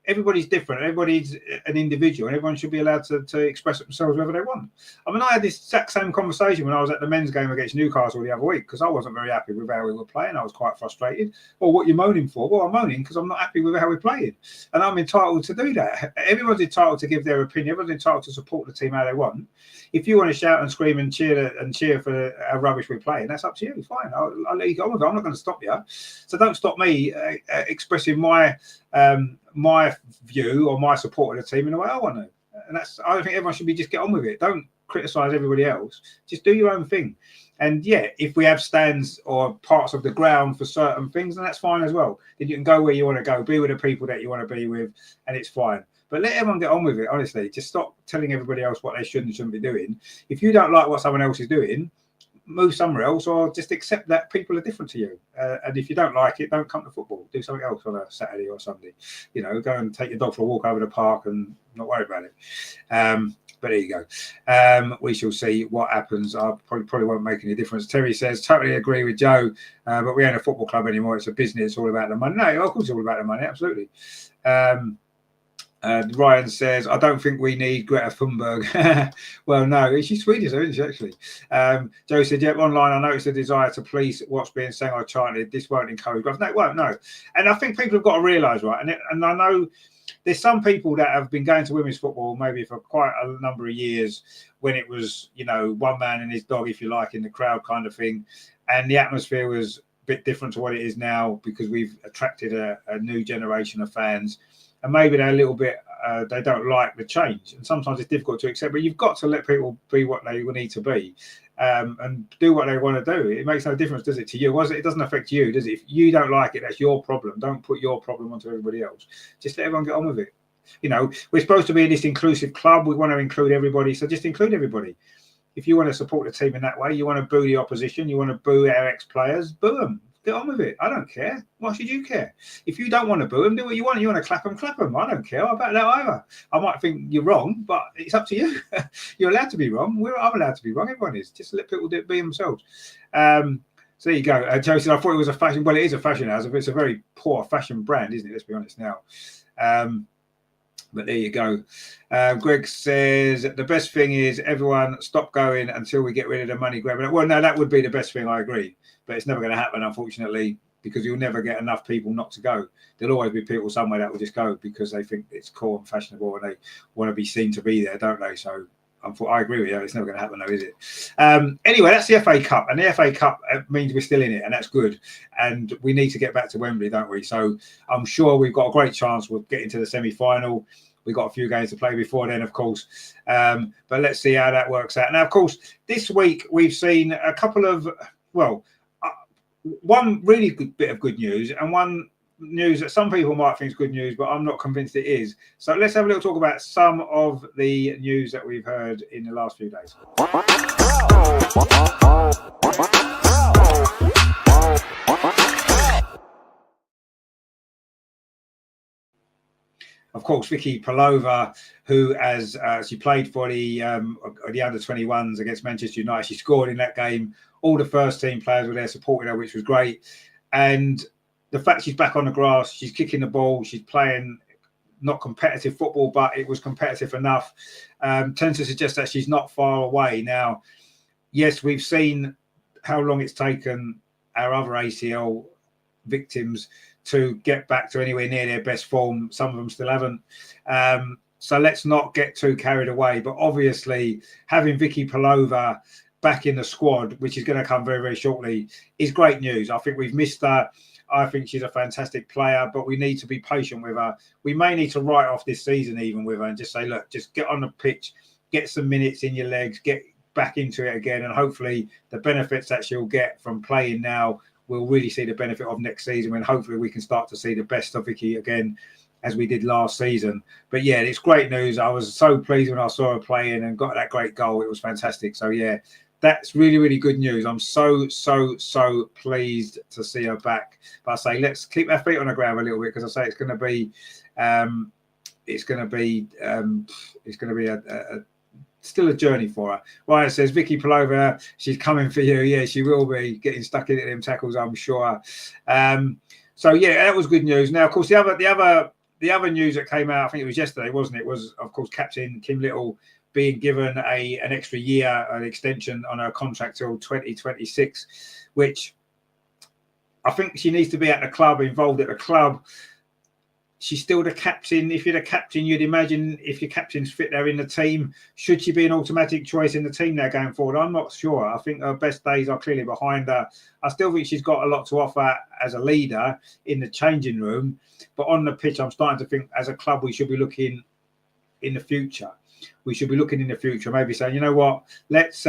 Everybody's different. Everybody's an individual and everyone should be allowed to express themselves wherever they want. I mean, I had this exact same conversation when I was at the men's game against Newcastle the other week because I wasn't very happy with how we were playing. I was quite frustrated. Well, what are you moaning for? Well, I'm moaning because I'm not happy with how we're playing. And I'm entitled to do that. Everyone's entitled to give their opinion. Everyone's entitled to support the team how they want. If you want to shout and scream and cheer for how rubbish we're playing, that's up to you. Fine. I'll let you go with it. I'm not going to stop you. So don't stop me expressing my view or my support of the team in the way I want to. And I think everyone should just get on with it. Don't criticize everybody else. Just do your own thing. And yeah, if we have stands or parts of the ground for certain things, then that's fine as well. Then you can go where you want to go, be with the people that you want to be with, and it's fine. But let everyone get on with it, honestly. Just stop telling everybody else what they should and shouldn't be doing. If you don't like what someone else is doing, move somewhere else or just accept that people are different to you. And if you don't like it, don't come to football. Do something else on a Saturday or Sunday. You know, go and take your dog for a walk over the park and not worry about it. But there you go. We shall see what happens. I probably won't make any difference. Terry says, totally agree with Joe, but we ain't a football club anymore. It's a business. It's all about the money. No, of course it's all about the money. Absolutely. Ryan says, I don't think we need Greta Thunberg. Well, no, she's Swedish, isn't she, actually? Joe said, yep, online, I noticed a desire to police what's being sang or chanted. This won't encourage growth. No, it won't, no. And I think people have got to realise, right, and I know there's some people that have been going to women's football maybe for quite a number of years when it was, you know, one man and his dog, if you like, in the crowd kind of thing. And the atmosphere was a bit different to what it is now because we've attracted a new generation of fans. And maybe they're a little bit, they don't like the change. And sometimes it's difficult to accept, but you've got to let people be what they need to be and do what they want to do. It makes no difference, does it, to you? It doesn't affect you, does it? If you don't like it, that's your problem. Don't put your problem onto everybody else. Just let everyone get on with it. You know, we're supposed to be in this inclusive club. We want to include everybody. So just include everybody. If you want to support the team in that way, you want to boo the opposition, you want to boo our ex-players, boo them. Get on with it. I don't care. Why should you care? If you don't want to boo them, do what you want. You want to clap them, clap them. I don't care about that either. I might think you're wrong, but it's up to you. You're allowed to be wrong. I'm allowed to be wrong. Everyone is. Just let people be themselves. So there you go. Joe said, I thought it was a fashion. Well, it is a fashion house. It's a very poor fashion brand, isn't it? Let's be honest now. But there you go. Greg says, the best thing is everyone stop going until we get rid of the money grabbing. Well, no, that would be the best thing. I agree. But it's never going to happen, unfortunately, because you'll never get enough people not to go. There'll always be people somewhere that will just go because they think it's cool and fashionable and they want to be seen to be there, don't they? So I agree with you. It's never going to happen, though, is it? Anyway, that's the FA Cup. And the FA Cup means we're still in it, and that's good. And we need to get back to Wembley, don't we? So I'm sure we've got a great chance we'll get into the semi-final. We've got a few games to play before then, of course. But let's see how that works out. Now, of course, this week we've seen a couple of, one really good bit of good news and one news that some people might think is good news, but I'm not convinced it is. So let's have a little talk about some of the news that we've heard in the last few days. Of course, Vicky Pelova, who as she played for the under-21s against Manchester United, she scored in that game. All the first team players were there supporting her, which was great. And the fact she's back on the grass, she's kicking the ball, she's playing not competitive football, but it was competitive enough, tends to suggest that she's not far away. Now, yes, we've seen how long it's taken our other ACL victims to get back to anywhere near their best form. Some of them still haven't. So let's not get too carried away. But obviously, having Vicky Pelova back in the squad, which is going to come very, very shortly, is great news. I think we've missed her. I think she's a fantastic player, but we need to be patient with her. We may need to write off this season even with her and just say, look, just get on the pitch, get some minutes in your legs, get back into it again, and hopefully the benefits that she'll get from playing now, we'll really see the benefit of next season, when hopefully we can start to see the best of Vicky again as we did last season. But yeah, it's great news. I was so pleased when I saw her playing and got that great goal. It was fantastic. So yeah, that's really, really good news. I'm so pleased to see her back. But I say, let's keep our feet on the ground a little bit, because I say it's going to be still a journey for her. Right, it says Vicky Pelova, she's coming for you. Yeah, she will be getting stuck into them tackles, I'm sure. So yeah, that was good news. Now, of course, the other news that came out, I think it was yesterday, wasn't it? Was, of course, Captain Kim Little being given an extra year, an extension on her contract till 2026, which I think she needs to be at the club, involved at the club. She's still the captain. If you're the captain, you'd imagine if your captain's fit there in the team, should she be an automatic choice in the team now going forward? I'm not sure. I think her best days are clearly behind her. I still think she's got a lot to offer as a leader in the changing room. But on the pitch, I'm starting to think as a club, we should be looking in the future. We should be looking in the future, maybe saying, you know what, let's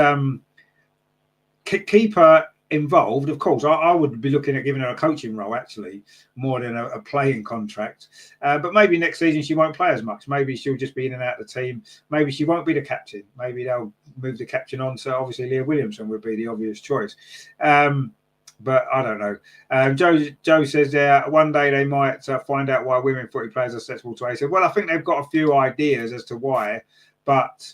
keep her involved. Of course, I would be looking at giving her a coaching role, actually, more than a playing contract. But maybe next season she won't play as much. Maybe she'll just be in and out of the team. Maybe she won't be the captain. Maybe they'll move the captain on. So obviously Leah Williamson would be the obvious choice. But I don't know. Joe says one day they might find out why women footy players are susceptible to ACL. Well, I think they've got a few ideas as to why, but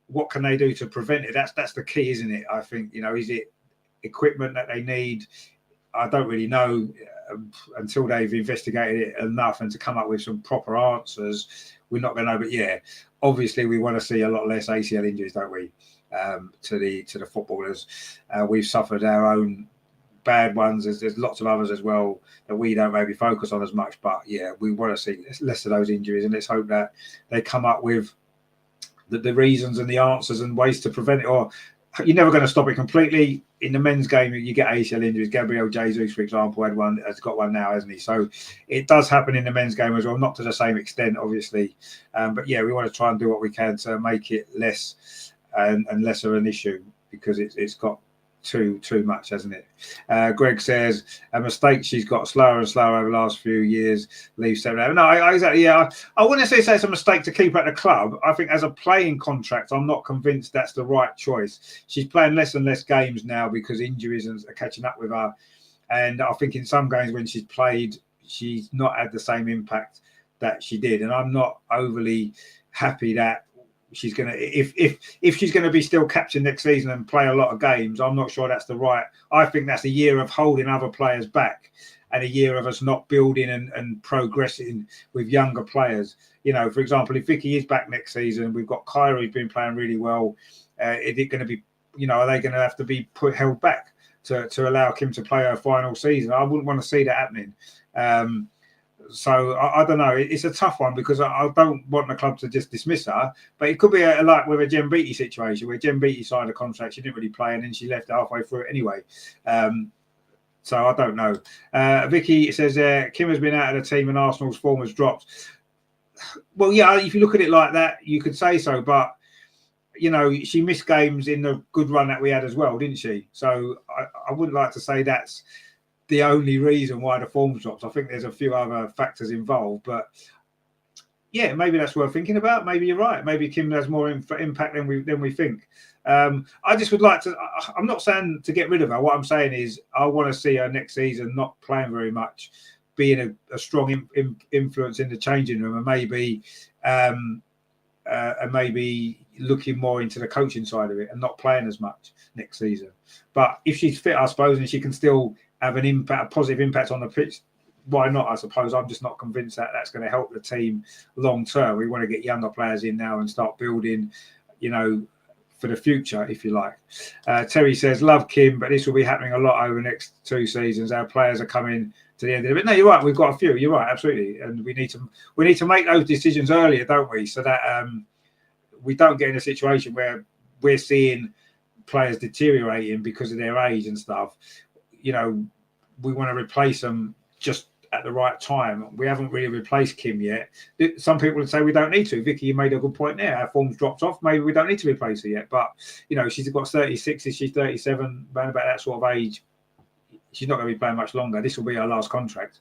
what can they do to prevent it? That's the key, isn't it? I think, is it equipment that they need? I don't really know until they've investigated it enough and to come up with some proper answers. We're not going to know. But yeah, obviously we want to see a lot less ACL injuries, don't we? To the footballers, we've suffered our own bad ones. There's lots of others as well that we don't maybe focus on as much. But yeah, we want to see less of those injuries, and let's hope that they come up with the reasons and the answers and ways to prevent it. Or you're never going to stop it completely. In the men's game, you get ACL injuries. Gabriel Jesus, for example, has got one now, hasn't he? So it does happen in the men's game as well, not to the same extent, obviously. But yeah, we want to try and do what we can to make it less and less of an issue, because it's got too much, hasn't it? Greg says a mistake she's got slower and slower over the last few years. Leaves 7. No, exactly. Yeah, I wouldn't say it's a mistake to keep her at the club. I think as a playing contract, I'm not convinced that's the right choice. She's playing less and less games now because injuries are catching up with her, and I think in some games when she's played, she's not had the same impact that she did, and I'm not overly happy that she's going to, if she's going to be still captain next season and play a lot of games, I'm not sure that's the right. I think that's a year of holding other players back and a year of us not building and progressing with younger players. For example, if Vicky is back next season, we've got Kyrie who's been playing really well. Is it going to be, are they going to have to be held back to allow Kim to play her final season? I wouldn't want to see that happening. So I don't know. It's a tough one, because I don't want the club to just dismiss her. But it could be like with a Jen Beattie situation, where Jen Beattie signed a contract, she didn't really play, and then she left halfway through it anyway. So I don't know. Vicky says Kim has been out of the team and Arsenal's form has dropped. Well, yeah, if you look at it like that, you could say so. But she missed games in the good run that we had as well, didn't she? So I wouldn't like to say that's the only reason why the form's dropped. I think there's a few other factors involved, but yeah, maybe that's worth thinking about. Maybe you're right. Maybe Kim has more impact than we think. I just would like to. I'm not saying to get rid of her. What I'm saying is I want to see her next season not playing very much, being a strong influence in the changing room, and maybe looking more into the coaching side of it and not playing as much next season. But if she's fit, I suppose, and she can still have a positive impact on the pitch, why not? I suppose I'm just not convinced that that's going to help the team long term. We want to get younger players in now and start building, for the future, if you like. Terry says, love Kim, but this will be happening a lot over the next 2 seasons. Our players are coming to the end of it. No, you're right. We've got a few. You're right, absolutely, and we need to make those decisions earlier, don't we? So that we don't get in a situation where we're seeing players deteriorating because of their age and stuff. We want to replace them just at the right time. We haven't really replaced Kim yet. Some people would say we don't need to. Vicky, you made a good point there. Our form's dropped off. Maybe we don't need to replace her yet. But, she's got 36, she's 37, around about that sort of age. She's not going to be playing much longer. This will be her last contract.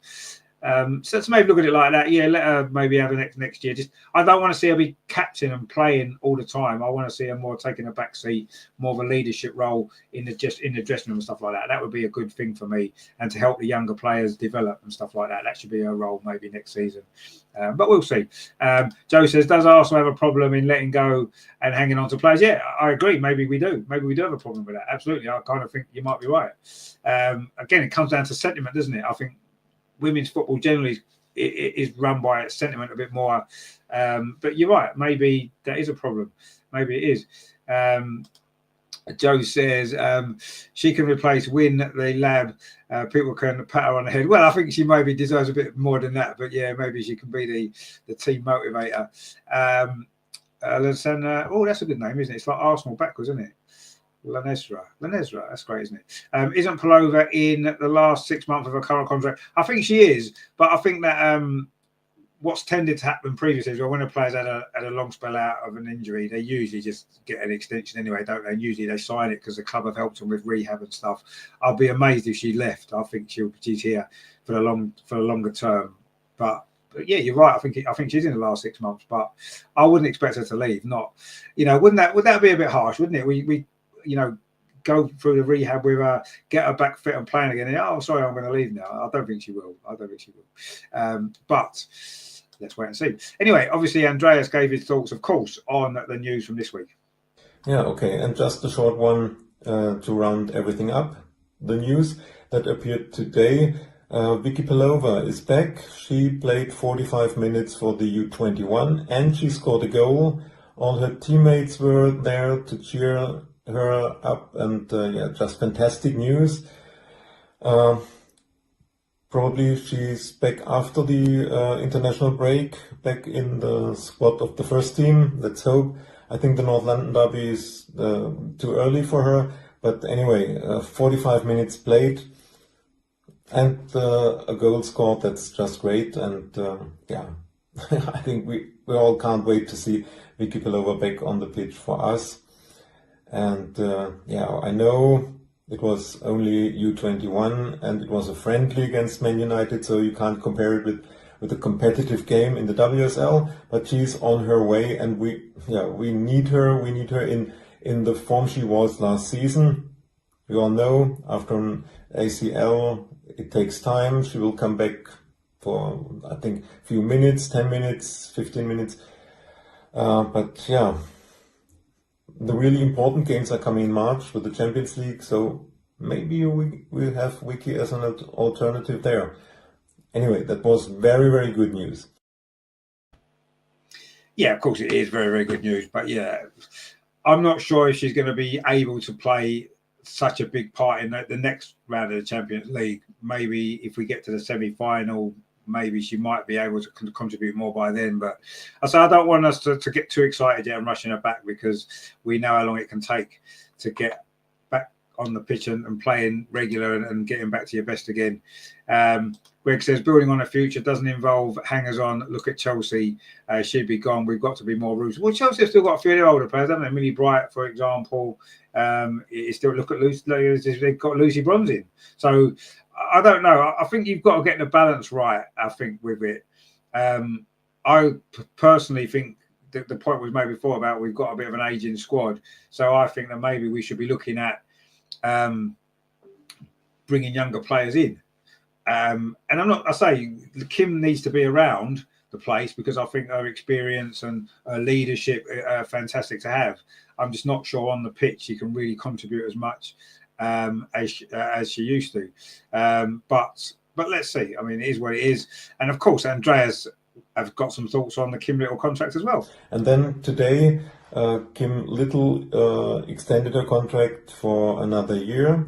So let's maybe look at it like that. Yeah, let her maybe have a next year. I don't want to see her be captain and playing all the time. I want to see her more taking a back seat, more of a leadership role in the dressing room and stuff like that. That would be a good thing for me, and to help the younger players develop and stuff like that. That should be her role maybe next season. But we'll see. Joe says, does Arsenal have a problem in letting go and hanging on to players? Yeah, I agree. Maybe we do. Maybe we do have a problem with that. Absolutely. I kind of think you might be right. Again, it comes down to sentiment, doesn't it? I think women's football generally is run by sentiment a bit more. But you're right. Maybe that is a problem. Maybe it is. Joe says she can replace Win the Lab. People can pat her on the head. Well, I think she maybe deserves a bit more than that. But yeah, maybe she can be the team motivator. That's a good name, isn't it? It's like Arsenal backwards, isn't it? Lanesra, that's great, isn't it? Isn't Pelova in the last 6 months of her current contract? I think she is, but I think that what's tended to happen previously is when a player's had a long spell out of an injury, they usually just get an extension anyway, don't they? And usually they sign it because the club have helped them with rehab and stuff. I'll be amazed if she left. I think she's here for the longer term. But yeah, you're right. I think she's in the last 6 months, but I wouldn't expect her to leave. Not, would that be a bit harsh, wouldn't it? We go through the rehab with her, get her back fit and playing again. And, sorry, I'm going to leave now. I don't think she will. But let's wait and see. Anyway, obviously, Andreas gave his thoughts, of course, on the news from this week. Yeah, okay. And just a short one to round everything up. The news that appeared today, Vicky Pelova is back. She played 45 minutes for the U21 and she scored a goal. All her teammates were there to cheer her up, and just fantastic news. Probably she's back after the international break, back in the squad of the first team. Let's hope. I think the North London derby is too early for her, but anyway, 45 minutes played and a goal scored. That's just great, and I think we all can't wait to see Vicky Pelova back on the pitch for us. And I know it was only U21 and it was a friendly against Man United, so you can't compare it with a competitive game in the WSL. But she's on her way, and we need her. We need her in the form she was last season. We all know after an ACL it takes time. She will come back for I think a few minutes, 10 minutes, 15 minutes. The really important games are coming in March with the Champions League, so maybe we have Vicky as an alternative there. Anyway, that was very, very good news. Yeah, of course it is very, very good news. But yeah, I'm not sure if she's going to be able to play such a big part in the next round of the Champions League. Maybe if we get to the semi-final, maybe she might be able to contribute more by then. But I don't want us to get too excited yet and rushing her back, because we know how long it can take to get back on the pitch and playing regular and getting back to your best again. Greg says, building on a future doesn't involve hangers-on. Look at Chelsea. She'd be gone. We've got to be more ruthless. Well, Chelsea have still got a few of their older players, haven't they? Millie Bright, for example. Still look at Lucy. They've got Lucy Bronze. So I don't know. I think you've got to get the balance right, I think, with it. I personally think that the point was made before about we've got a bit of an aging squad. So I think that maybe we should be looking at bringing younger players in. And I say Kim needs to be around the place, because I think her experience and her leadership are fantastic to have. I'm just not sure on the pitch she can really contribute as much as she used to. But let's see. I mean, it is what it is. And of course, Andreas have got some thoughts on the Kim Little contract as well. And then today, Kim Little extended her contract for another year.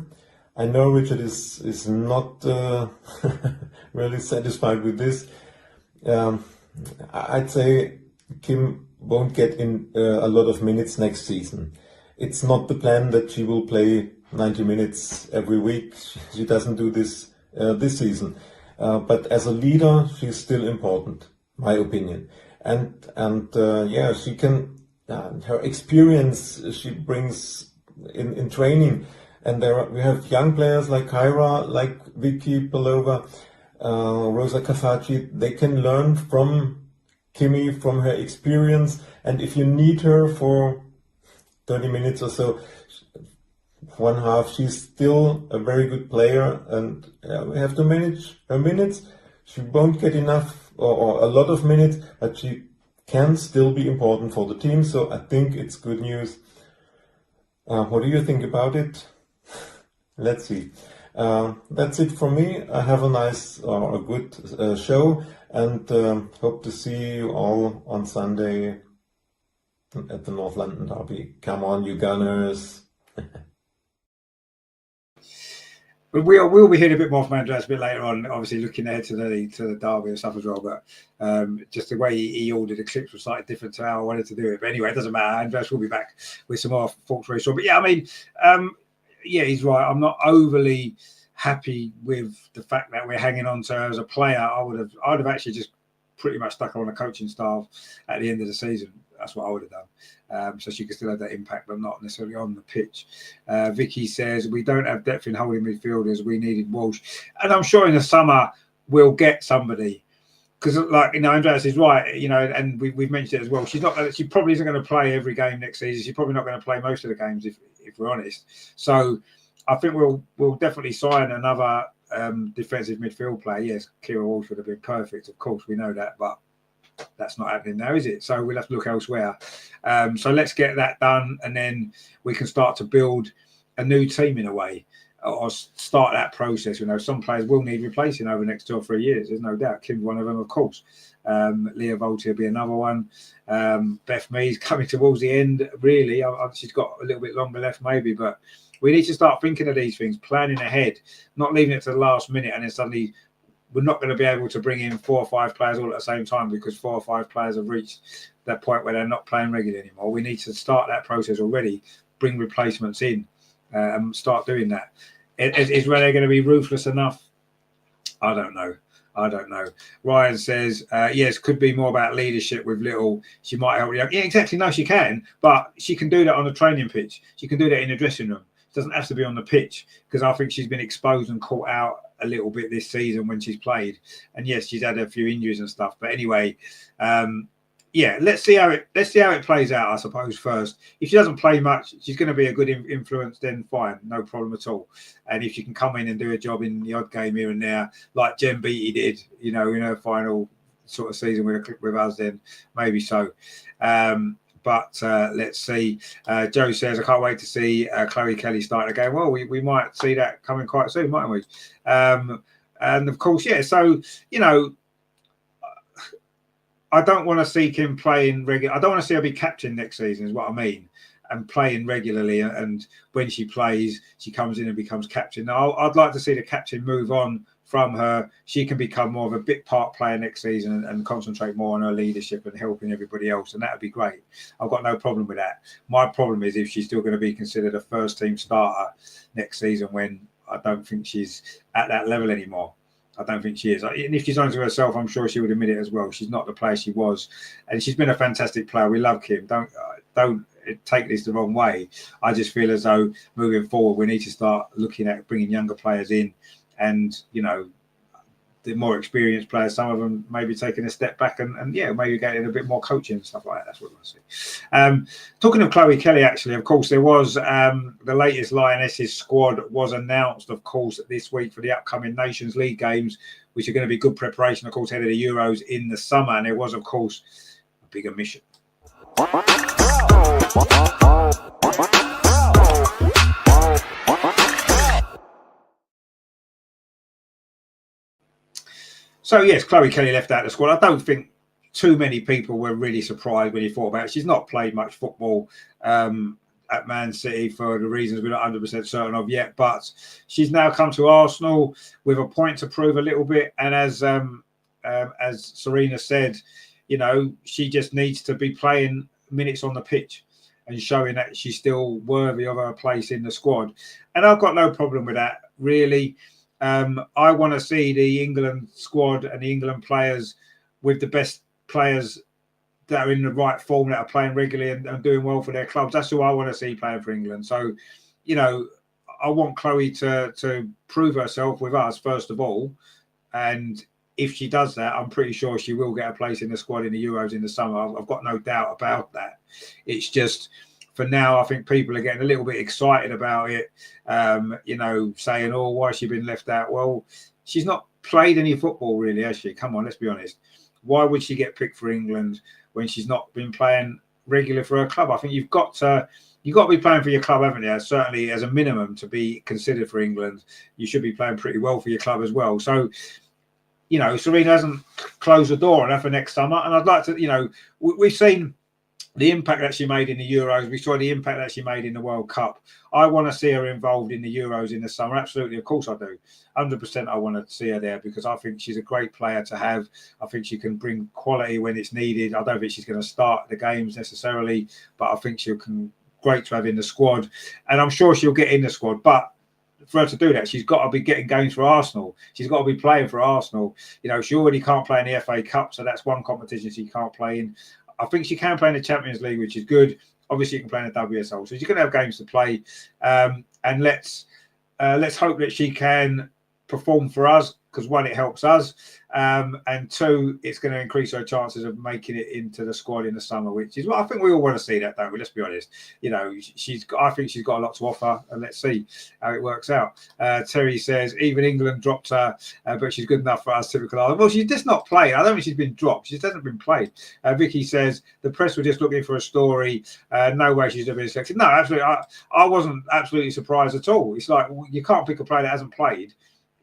I know Richard is not really satisfied with this. I'd say Kim won't get in a lot of minutes next season. It's not the plan that she will play 90 minutes every week. She doesn't do this this season. But as a leader, she's still important, my opinion. And yeah, she can, her experience she brings in training. And we have young players like Kyra, like Vicky Pelova, Rosa Kafaci. They can learn from Kimi, from her experience. And if you need her for 30 minutes or so, one half, she's still a very good player, and we have to manage her minutes. She won't get enough or a lot of minutes, but she can still be important for the team. So I think it's good news. What do you think about it? Let's see. That's it from me. Have a nice or a good show, and hope to see you all on Sunday at the North London Derby. Come on, you Gunners. But we'll be hearing a bit more from Andreas a bit later on, obviously looking ahead to the derby and stuff as well. But just the way he ordered the clips was slightly different to how I wanted to do it. But anyway, it doesn't matter. Andreas will be back with some more thoughts very soon. But yeah, I mean, yeah, he's right. I'm not overly happy with the fact that we're hanging on to her as a player. I'd have actually just pretty much stuck her on a coaching staff at the end of the season. That's what I would have done. So she could still have that impact, but not necessarily on the pitch. Vicky says, we don't have depth in holding midfielders. We needed Walsh. And I'm sure in the summer we'll get somebody. Because, like, Andreas is right, and we've mentioned it as well. She probably isn't going to play every game next season. She's probably not going to play most of the games, if we're honest. So I think we'll definitely sign another defensive midfield player. Yes, Kira Walsh would have been perfect, of course, we know that, but that's not happening now, is it? So we'll have to look elsewhere. So let's get that done, and then we can start to build a new team in a way, or start that process. Some players will need replacing over the next 2 or 3 years. There's no doubt. Kim's one of them, of course. Leah Volti will be another one. Beth Mead's coming towards the end, really. She's got a little bit longer left, maybe, but we need to start thinking of these things, planning ahead, not leaving it to the last minute, and then suddenly we're not going to be able to bring in 4 or 5 players all at the same time because 4 or 5 players have reached that point where they're not playing regularly anymore. We need to start that process already, bring replacements in, and start doing that. Is Renee going to be ruthless enough? I don't know. Ryan says, yes, could be more about leadership with Little. She might help you. Yeah, exactly. No, she can, but she can do that on a training pitch. She can do that in the dressing room. It doesn't have to be on the pitch, because I think she's been exposed and caught out a little bit this season when she's played. And yes, she's had a few injuries and stuff. But anyway, yeah, let's see how it plays out, I suppose, first. If she doesn't play much, she's going to be a good influence, then fine, no problem at all. And if she can come in and do a job in the odd game here and there, like Jen Beattie did, in her final sort of season with us, then maybe so. But let's see. Joe says, I can't wait to see Chloe Kelly start again. Well, we might see that coming quite soon, mightn't we? And of course, yeah. So, I don't want to see Kim playing regular. I don't want to see her be captain next season, is what I mean, and playing regularly. And when she plays, she comes in and becomes captain. Now, I'd like to see the captain move on from her. She can become more of a bit part player next season and concentrate more on her leadership and helping everybody else. And that would be great. I've got no problem with that. My problem is if she's still going to be considered a first team starter next season, when I don't think she's at that level anymore. I don't think she is. And if she's honest with herself, I'm sure she would admit it as well. She's not the player she was. And she's been a fantastic player. We love Kim. Don't take this the wrong way. I just feel as though moving forward, we need to start looking at bringing younger players in. And, the more experienced players, some of them maybe taking a step back and maybe getting a bit more coaching and stuff like that. That's what I see. Talking of Chloe Kelly, actually, of course, there was the latest Lionesses squad was announced, of course, this week for the upcoming Nations League games, which are going to be good preparation, of course, ahead of the Euros in the summer. And there was, of course, a bigger mission. So, yes, Chloe Kelly left out the squad. I don't think too many people were really surprised when you thought about it. She's not played much football at Man City for the reasons we're not 100% certain of yet, but she's now come to Arsenal with a point to prove a little bit. And as Serena said, you know, she just needs to be playing minutes on the pitch and showing that she's still worthy of her place in the squad. And I've got no problem with that, really. I want to see the England squad and the England players with the best players that are in the right form, that are playing regularly and doing well for their clubs. That's who I want to see playing for England. So, you know, I want Chloe to prove herself with us, first of all. And if she does that, I'm pretty sure she will get a place in the squad in the Euros in the summer. I've got no doubt about that. It's just, for now, I think people are getting a little bit excited about it, you know, saying, oh, why has she been left out? Well, she's not played any football really, has she? Come on, let's be honest. Why would she get picked for England when she's not been playing regular for her club? I think you've got to be playing for your club, haven't you? Certainly, as a minimum, to be considered for England, you should be playing pretty well for your club as well. So, you know, Serena hasn't closed the door on her for next summer, and I'd like to, you know, we've seen the impact that she made in the Euros. We saw the impact that she made in the World Cup. I want to see her involved in the Euros in the summer. Absolutely, of course I do. 100% I want to see her there because I think she's a great player to have. I think she can bring quality when it's needed. I don't think she's going to start the games necessarily, but I think she'll can great to have in the squad. And I'm sure she'll get in the squad. But for her to do that, she's got to be getting games for Arsenal. She's got to be playing for Arsenal. You know, she already can't play in the FA Cup, so that's one competition she can't play in. I think she can play in the Champions League, which is good. Obviously, she can play in the WSL, so she's going to have games to play. And let's hope that she can perform for us because one, it helps us, and two, it's going to increase her chances of making it into the squad in the summer, which is what I think we all want to see that, don't we? Let's be honest. You know, I think she's got a lot to offer, and let's see how it works out. Terry says even England dropped her, but she's good enough for us. Typical. Well, she's just not playing. I don't think she's been dropped. She just hasn't been played. Vicky says the press were just looking for a story. No way she's been selected. No, absolutely. I wasn't absolutely surprised at all. It's like you can't pick a player that hasn't played.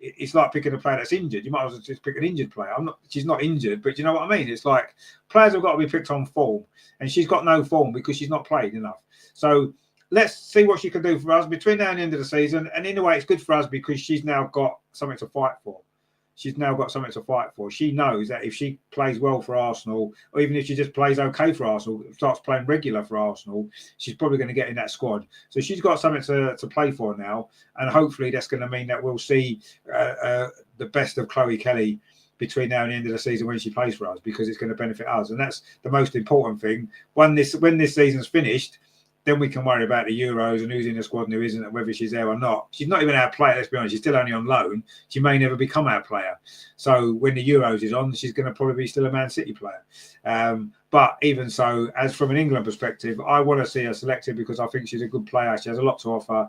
It's like picking a player that's injured. You might as well just pick an injured player. She's not injured, but you know what I mean? It's like players have got to be picked on form, and she's got no form because she's not played enough. So let's see what she can do for us between now and the end of the season. And in a way, it's good for us because she's now got something to fight for. She's now got something to fight for. She knows that if she plays well for Arsenal, or even if she just plays okay for Arsenal, starts playing regular for Arsenal, she's probably going to get in that squad. So she's got something to play for now. And hopefully that's going to mean that we'll see the best of Chloe Kelly between now and the end of the season when she plays for us, because it's going to benefit us. And that's the most important thing. When this season's finished, then we can worry about the Euros and who's in the squad and who isn't, and whether she's there or not. She's not even our player, let's be honest. She's still only on loan. She may never become our player. So when the Euros is on, she's going to probably be still a Man City player. But even so, as from an England perspective, I want to see her selected because I think she's a good player. She has a lot to offer,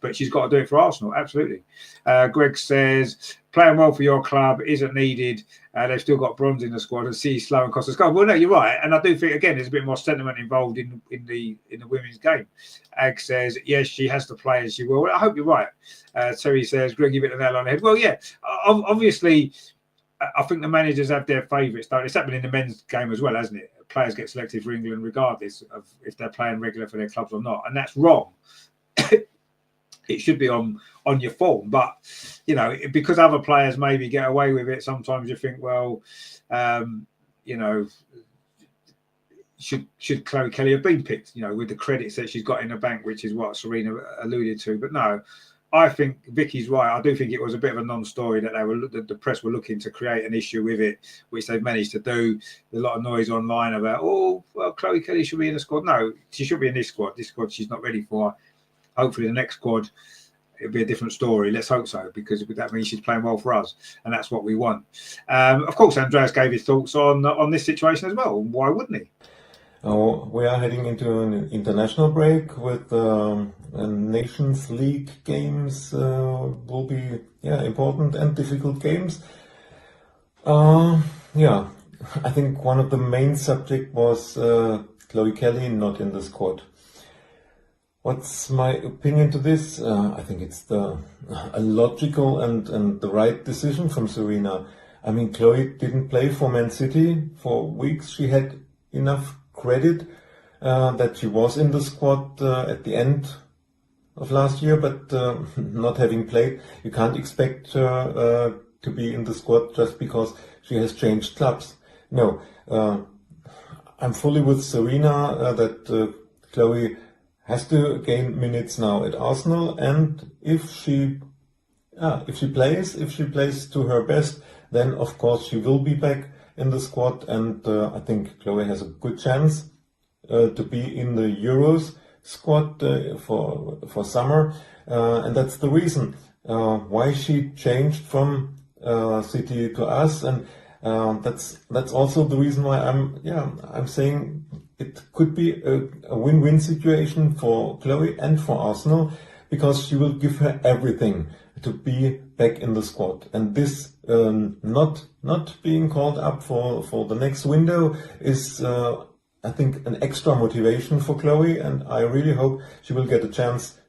but she's got to do it for Arsenal, absolutely. Greg says, playing well for your club isn't needed. They've still got bronze in the squad and see slow and cost us goal. Well, no, you're right. And I do think, again, there's a bit more sentiment involved in the women's game. Ag says, yes, she has to play and she will. Well, I hope you're right. Terry says, Greg, you hit the nail on the head. Well, yeah, obviously, I think the managers have their favourites. It's happened in the men's game as well, hasn't it? Players get selected for England regardless of if they're playing regular for their clubs or not. And that's wrong. It should be on your form, but you know, because other players maybe get away with it, sometimes you think, well, you know, should Chloe Kelly have been picked? You know, with the credits that she's got in the bank, which is what Serena alluded to. But no, I think Vicky's right. I do think it was a bit of a non-story that the press were looking to create an issue with it, which they've managed to do. There's a lot of noise online about, oh, well, Chloe Kelly should be in the squad. No, she should be in this squad. This squad she's not ready for. Hopefully the next squad, it'll be a different story. Let's hope so, because that means she's playing well for us, and that's what we want. Of course, Andreas gave his thoughts on this situation as well. Why wouldn't he? We are heading into an international break with Nations League games. Will be important and difficult games. I think one of the main subject was Chloe Kelly not in the squad. What's my opinion to this? I think it's a logical and the right decision from Serena. I mean, Chloe didn't play for Man City for weeks. She had enough credit that she was in the squad at the end of last year, but not having played, you can't expect her to be in the squad just because she has changed clubs. No, I'm fully with Serena that Chloe has to gain minutes now at Arsenal, and if she plays to her best, then of course she will be back in the squad, and I think Chloe has a good chance to be in the Euros squad for summer, and that's the reason why she changed from City to us, and that's also the reason why I'm saying it could be a win-win situation for Chloe and for Arsenal, because she will give her everything to be back in the squad, and this not being called up for the next window is I think an extra motivation for Chloe, and I really hope she will get a chance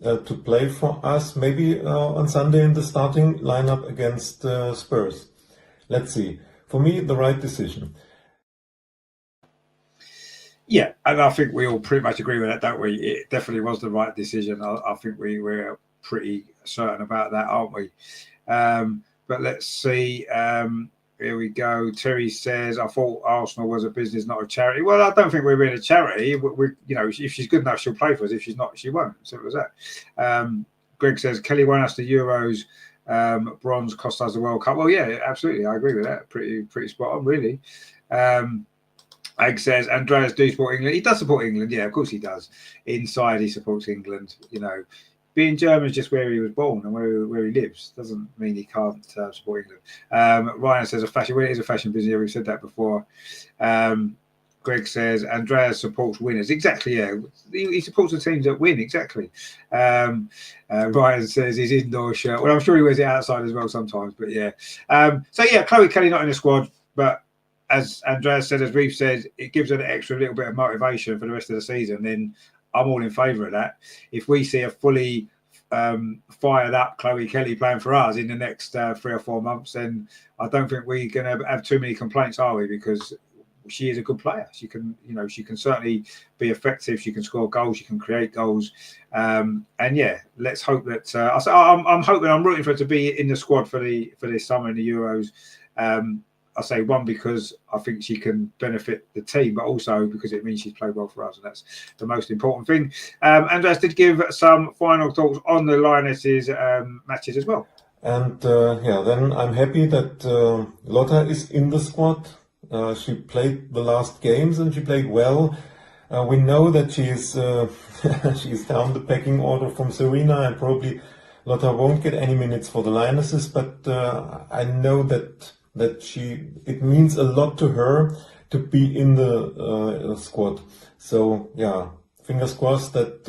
to play for us, maybe on Sunday in the starting lineup against Spurs. Let's see. For me, the right decision. Yeah, and I think we all pretty much agree with that, don't we? It definitely was the right decision. I think we're pretty certain about that, aren't we? But let's see. Here we go. Terry says, I thought Arsenal was a business, not a charity. Well, I don't think we're in a charity. If she's good enough, she'll play for us. If she's not, she won't. Simple as that. Greg says, Kelly won us the Euros. Bronze cost us the World Cup. Well, yeah, absolutely. I agree with that. Pretty spot on, really. Egg says, Andreas do support England. He does support England. Yeah, of course he does. Inside, he supports England. Being German is just where he was born and where he lives. Doesn't mean he can't support England. Ryan says, it is a fashion business. We've said that before. Greg says, Andreas supports winners. Exactly, yeah. He supports the teams that win, exactly. Ryan says his indoor shirt. Well, I'm sure he wears it outside as well sometimes, but yeah. Chloe Kelly not in the squad, but as Andreas said, as we've said, it gives her an extra little bit of motivation for the rest of the season. Then I'm all in favour of that. If we see a fully fired up Chloe Kelly playing for us in the next 3 or 4 months, then I don't think we're going to have too many complaints, are we? Because she is a good player. She can certainly be effective. She can score goals. She can create goals. Let's hope that. I'm rooting for her to be in the squad for this summer in the Euros. I say one because I think she can benefit the team, but also because it means she's played well for us, and that's the most important thing. Andreas did give some final thoughts on the Lionesses matches as well. And then I'm happy that Lotta is in the squad. She played the last games and she played well. We know that she's down the pecking order from Serena, and probably Lotta won't get any minutes for the Lionesses, but I know that it means a lot to her to be in the squad. So yeah, fingers crossed that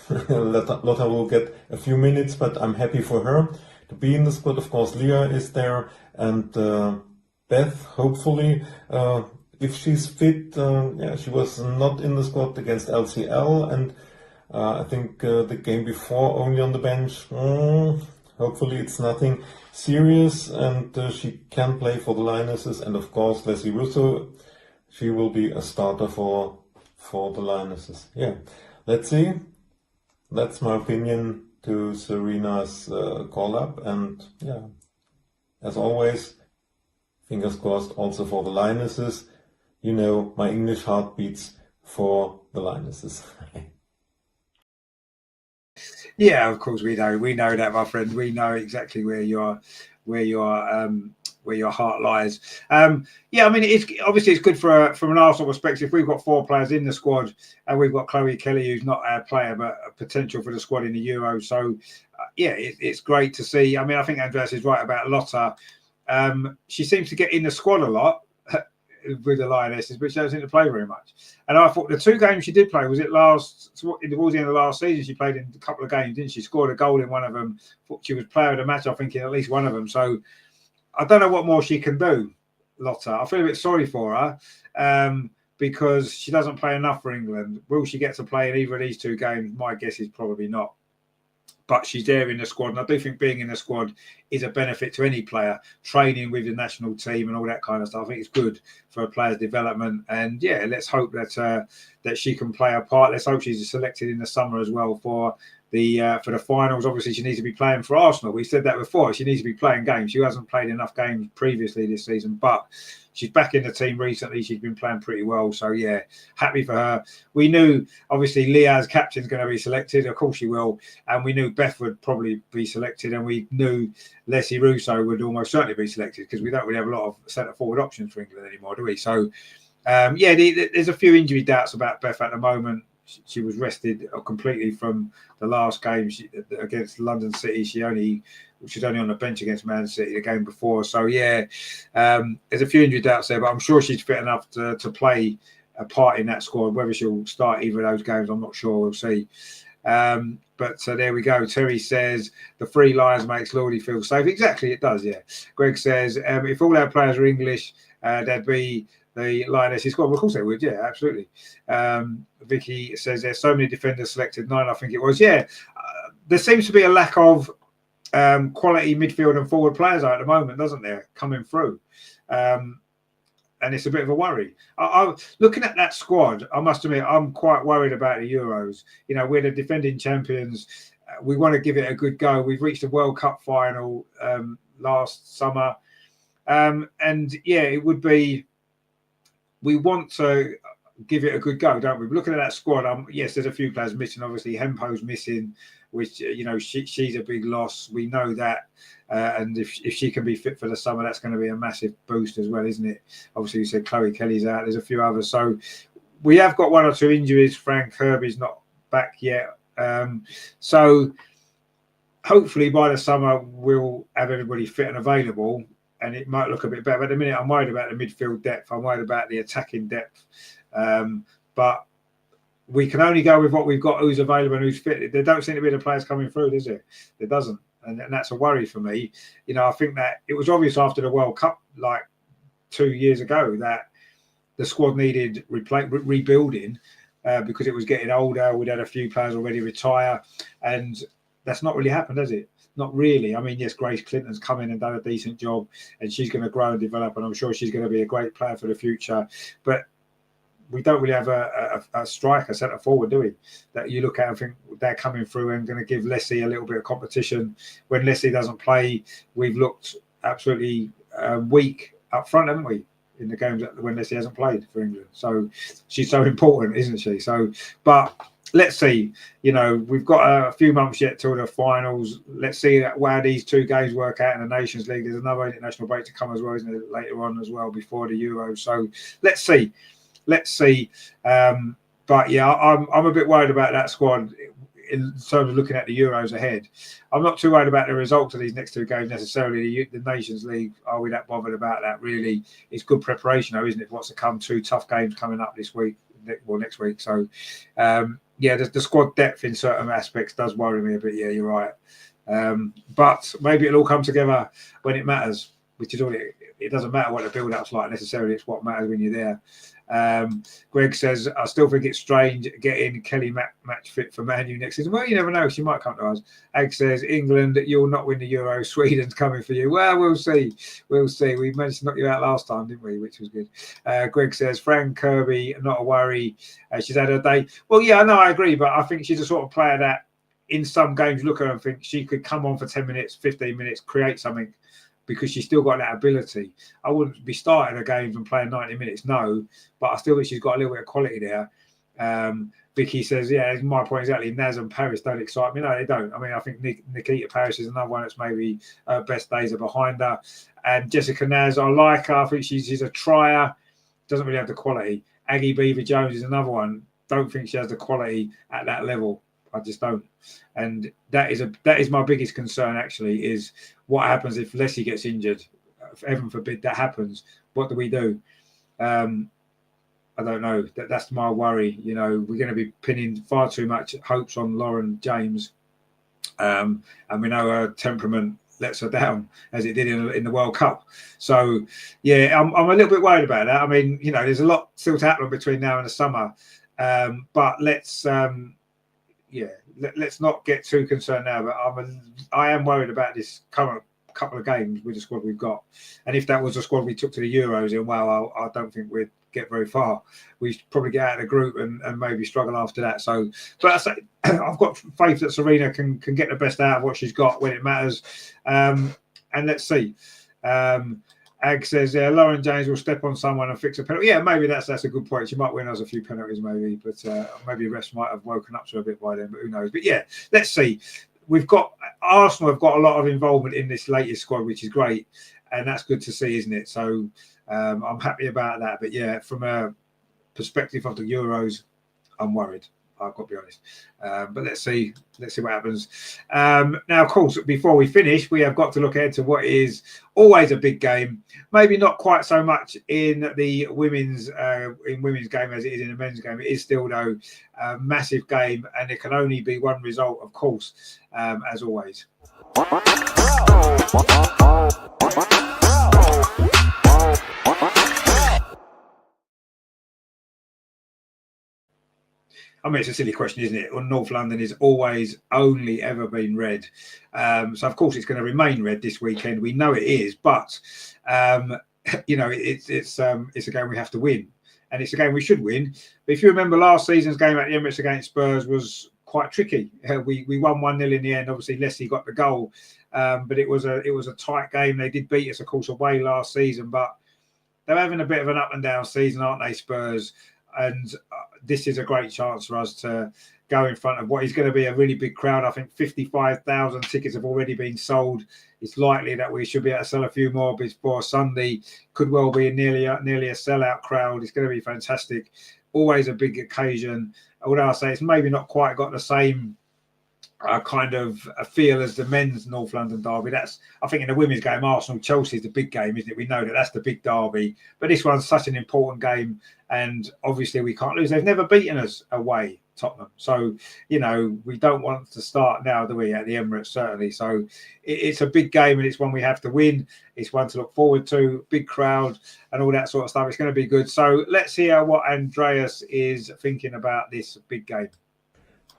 Lotta will get a few minutes, but I'm happy for her to be in the squad. Of course, Leah is there, and Beth, hopefully, if she's fit. She was not in the squad against LCL, and I think the game before only on the bench. Hopefully it's nothing serious, and she can play for the Lionesses. And of course, Leslie Russo, she will be a starter for the Lionesses. Yeah, let's see. That's my opinion to Serena's call-up. And yeah, as always, fingers crossed also for the Lionesses. My English heart beats for the Lionesses. Yeah, of course we know that, my friend. We know exactly where your heart lies. It's good from an Arsenal perspective. We've got 4 players in the squad, and we've got Chloe Kelly, who's not our player but a potential for the squad in the Euros. So it's great to see. I mean, I think Andreas is right about Lotta. She seems to get in the squad a lot with the Lionesses, but she doesn't seem to play very much. And I thought the 2 games she did play, was it towards the end of last season, she played in a couple of games, didn't she? Scored a goal in one of them. She was player of the match, I think, in at least one of them. So I don't know what more she can do, Lotta. I feel a bit sorry for her because she doesn't play enough for England. Will she get to play in either of these 2 games? My guess is probably not. but she's there in the squad. And I do think being in the squad is a benefit to any player, training with the national team and all that kind of stuff. I think it's good for a player's development. And yeah, let's hope that that she can play a part. Let's hope she's selected in the summer as well for the finals. Obviously, she needs to be playing for Arsenal. We said that before. She needs to be playing games. She hasn't played enough games previously this season, but she's back in the team recently. She's been playing pretty well. So, yeah, happy for her. We knew, obviously, Leah's captain's going to be selected. Of course she will. And we knew Beth would probably be selected. And we knew Leslie Russo would almost certainly be selected because we don't really have a lot of centre-forward options for England anymore, do we? So, there's a few injury doubts about Beth at the moment. She was rested completely from the last game against London City. She was only on the bench against Man City the game before. So, yeah, there's a few injury doubts there, but I'm sure she's fit enough to play a part in that squad. Whether she'll start either of those games, I'm not sure. We'll see. But there we go. Terry says, the Three Lions makes Lordy feel safe. Exactly, it does, yeah. Greg says, if all our players are English, they'd be the Lionesses squad. Well, of course they would, yeah, absolutely. Vicky says there's so many defenders selected, 9, I think it was. Yeah, there seems to be a lack of quality midfield and forward players at the moment, doesn't there, coming through? And it's a bit of a worry. Looking at that squad, I must admit, I'm quite worried about the Euros. You know, we're the defending champions. We want to give it a good go. We've reached the World Cup final last summer. And, yeah, it would be... We want to give it a good go, don't we? Looking at that squad, yes, there's a few players missing. Obviously, Hempo's missing, which, she's a big loss. We know that. And if she can be fit for the summer, that's going to be a massive boost as well, isn't it? Obviously, you said Chloe Kelly's out. There's a few others. So we have got 1 or 2 injuries. Frank Kirby's not back yet. So hopefully by the summer, we'll have everybody fit and available. And it might look a bit better. But at the minute, I'm worried about the midfield depth. I'm worried about the attacking depth. But we can only go with what we've got, who's available and who's fit. There don't seem to be the players coming through, does it? There doesn't. And that's a worry for me. I think that it was obvious after the World Cup, like 2 years ago, that the squad needed rebuilding because it was getting older. We'd had a few players already retire. And that's not really happened, has it? Not really. I mean, yes, Grace Clinton's come in and done a decent job, and she's going to grow and develop, and I'm sure she's going to be a great player for the future. But we don't really have a striker, centre forward, do we? That you look at and think they're coming through and going to give Leslie a little bit of competition. When Leslie doesn't play, we've looked absolutely weak up front, haven't we? In the games when Leslie hasn't played for England. So she's so important, isn't she? So, but let's see. We've got a few months yet till the finals. Let's see how these 2 games work out in the Nations League. There's another international break to come as well, isn't it? Later on as well, before the Euros. So let's see. But yeah, I'm a bit worried about that squad in terms of looking at the Euros ahead. I'm not too worried about the results of these next 2 games necessarily. The Nations League, are we that bothered about that? Really, it's good preparation, though, isn't it? What's to come? 2 tough games coming up this week, next week. So, the squad depth in certain aspects does worry me a bit. Yeah, you're right. But maybe it'll all come together when it matters, which is all it doesn't matter what the build-up's like necessarily. It's what matters when you're there. Greg says, I still think it's strange getting Kelly match fit for Man U next season. Well, you never know. She might come to us. Ag says, England, you'll not win the Euro. Sweden's coming for you. Well, we'll see. We managed to knock you out last time, didn't we? Which was good. Greg says, Frank Kirby, not a worry. She's had her day. Well, yeah, no, I agree. But I think she's a sort of player that in some games, look at her and think she could come on for 10 minutes, 15 minutes, create something, because she's still got that ability. I wouldn't be starting her games and playing 90 minutes, no, but I still think she's got a little bit of quality there. Vicky says, yeah, my point exactly. Naz and Paris don't excite me. No, they don't. I mean, I think Nikita Paris is another one that's maybe best days are behind her. And Jessica Naz, I like her. I think she's a trier. Doesn't really have the quality. Aggie Beaver Jones is another one. Don't think she has the quality at that level. I just don't. And that is my biggest concern, actually, is what happens if Leslie gets injured. Heaven forbid that happens. What do we do? I don't know. That's my worry. We're going to be pinning far too much hopes on Lauren James. And we know her temperament lets her down, as it did in the World Cup. So, yeah, I'm a little bit worried about that. I mean, there's a lot still to happen between now and the summer. But let's let's not get too concerned now. But I am worried about this current couple of games with the squad we've got. And if that was the squad we took to the Euros, then I don't think we'd get very far. We'd probably get out of the group and maybe struggle after that. So, but I say I've got faith that Serena can get the best out of what she's got when it matters. And let's see. Ag says, Lauren James will step on someone and fix a penalty. Yeah, maybe that's a good point. She might win us a few penalties, maybe, but maybe refs might have woken up to a bit by then, but who knows? But yeah, let's see. Arsenal have got a lot of involvement in this latest squad, which is great, and that's good to see, isn't it? So I'm happy about that. But yeah, from a perspective of the Euros, I'm worried. I've got to be honest. But let's see what happens. Now, of course, before we finish, we have got to look ahead to what is always a big game. Maybe not quite so much in the women's game as it is in the men's game. It is still, though, a massive game, and it can only be one result, of course, as always. I mean, it's a silly question, isn't it? Well, North London has always only ever been red. So, of course, it's going to remain red this weekend. We know it is, but, it's a game we have to win. And it's a game we should win. But if you remember last season's game at the Emirates against Spurs was quite tricky. We won 1-0 in the end. Obviously, Leslie got the goal. But it was a tight game. They did beat us, of course, away last season. But they're having a bit of an up and down season, aren't they, Spurs? And this is a great chance for us to go in front of what is going to be a really big crowd. I think 55,000 tickets have already been sold. It's likely that we should be able to sell a few more before Sunday. Could well be nearly a sellout crowd. It's going to be fantastic. Always a big occasion. Although I say it's maybe not quite got the same kind of a feel as the men's North London derby. That's, I think, in the women's game, Arsenal-Chelsea is the big game, isn't it? We know that that's the big derby. But this one's such an important game, and obviously we can't lose. They've never beaten us away, Tottenham. So, we don't want to start now, do we, at the Emirates, certainly. So it's a big game, and it's one we have to win. It's one to look forward to, big crowd and all that sort of stuff. It's going to be good. So let's hear what Andreas is thinking about this big game.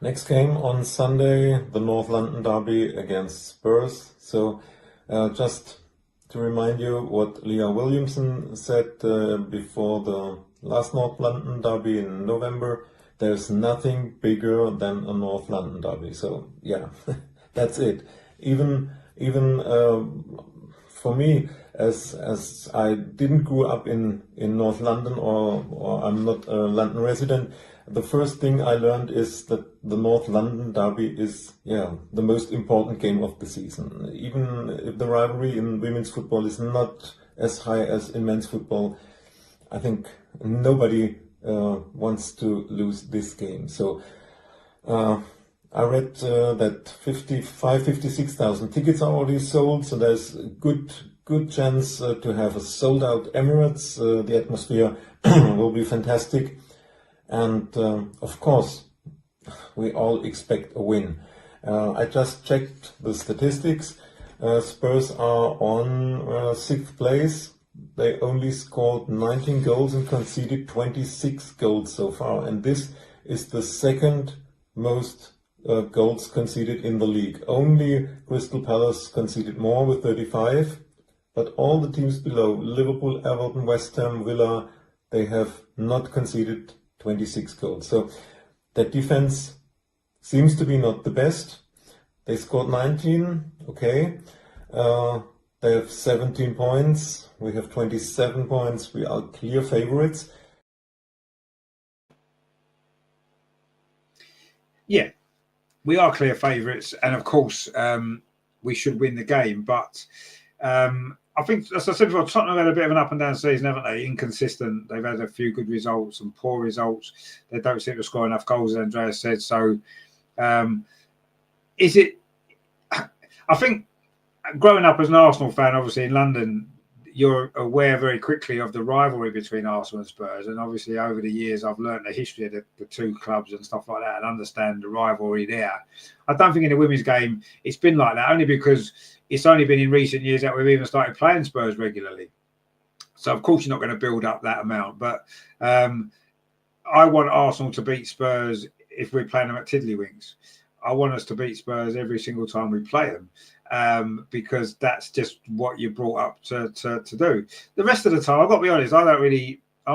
Next game on Sunday, the North London derby against Spurs. So just to remind you what Leah Williamson said before the last North London derby in November, there's nothing bigger than a North London derby. So yeah, that's it. Even for me, as I didn't grow up in North London or I'm not a London resident, the first thing I learned is that the North London derby is, the most important game of the season. Even if the rivalry in women's football is not as high as in men's football, I think nobody wants to lose this game. So I read that 56,000 tickets are already sold. So there's a good chance to have a sold out Emirates. The atmosphere will be fantastic. And of course, we all expect a win. I just checked the statistics. Spurs are on sixth place. They only scored 19 goals and conceded 26 goals so far. And this is the second most goals conceded in the league. Only Crystal Palace conceded more with 35. But all the teams below, Liverpool, Everton, West Ham, Villa, they have not conceded 26 goals. So that defense seems to be not the best. They scored 19, okay. They have 17 points. We have 27 points. We are clear favorites. Yeah, we are clear favourites. And of course, we should win the game. But I think, as I said before, Tottenham have had a bit of an up and down season, haven't they? Inconsistent. They've had a few good results and poor results. They don't seem to score enough goals, as Andreas said. So, is it? I think growing up as an Arsenal fan, obviously in London, you're aware very quickly of the rivalry between Arsenal and Spurs. And obviously, over the years, I've learned the history of the two clubs and stuff like that, and understand the rivalry there. I don't think in the women's game it's been like that, only because it's only been in recent years that we've even started playing Spurs regularly. So, of course, you're not going to build up that amount. But I want Arsenal to beat Spurs if we're playing them at Tiddlywinks. I want us to beat Spurs every single time we play them, because that's just what you're brought up to do. The rest of the time, I've got to be honest, I'm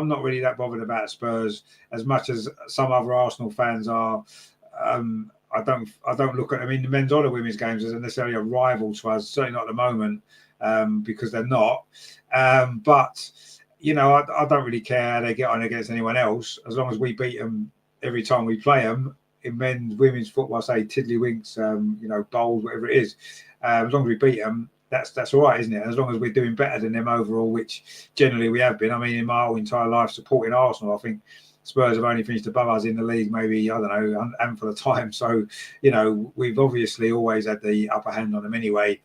not really that bothered about Spurs as much as some other Arsenal fans are. I don't look at them in the men's or the women's games as necessarily a rival to us. Certainly not at the moment, because they're not. But you know, I don't really care how they get on against anyone else as long as we beat them every time we play them. In men's, women's football, say Tiddlywinks, you know, bowls, whatever it is. As long as we beat them, that's all right, isn't it? As long as we're doing better than them overall, which generally we have been. I mean, in my whole entire life supporting Arsenal, I think Spurs have only finished above us in the league, maybe, I don't know, and for the time. So, you know, we've obviously always had the upper hand on them anyway.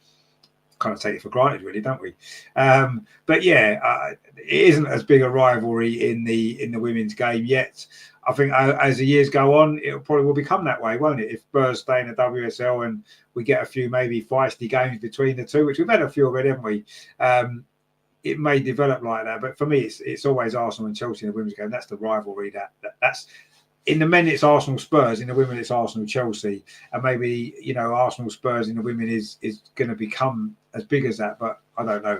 Kind of take it for granted, really, don't we? But yeah, it isn't as big a rivalry in the women's game yet. I think as the years go on, it probably will become that way, won't it? If Spurs stay in the WSL and we get a few maybe feisty games between the two, which we've had a few already, haven't we? It may develop like that, but for me, it's always Arsenal and Chelsea in the women's game. That's the rivalry. That's in the men, it's Arsenal Spurs. In the women, it's Arsenal Chelsea, and maybe, you know, Arsenal Spurs in the women is going to become as big as that. But I don't know.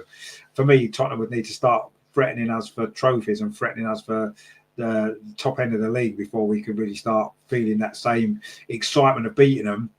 For me, Tottenham would need to start threatening us for trophies and threatening us for the top end of the league before we could really start feeling that same excitement of beating them.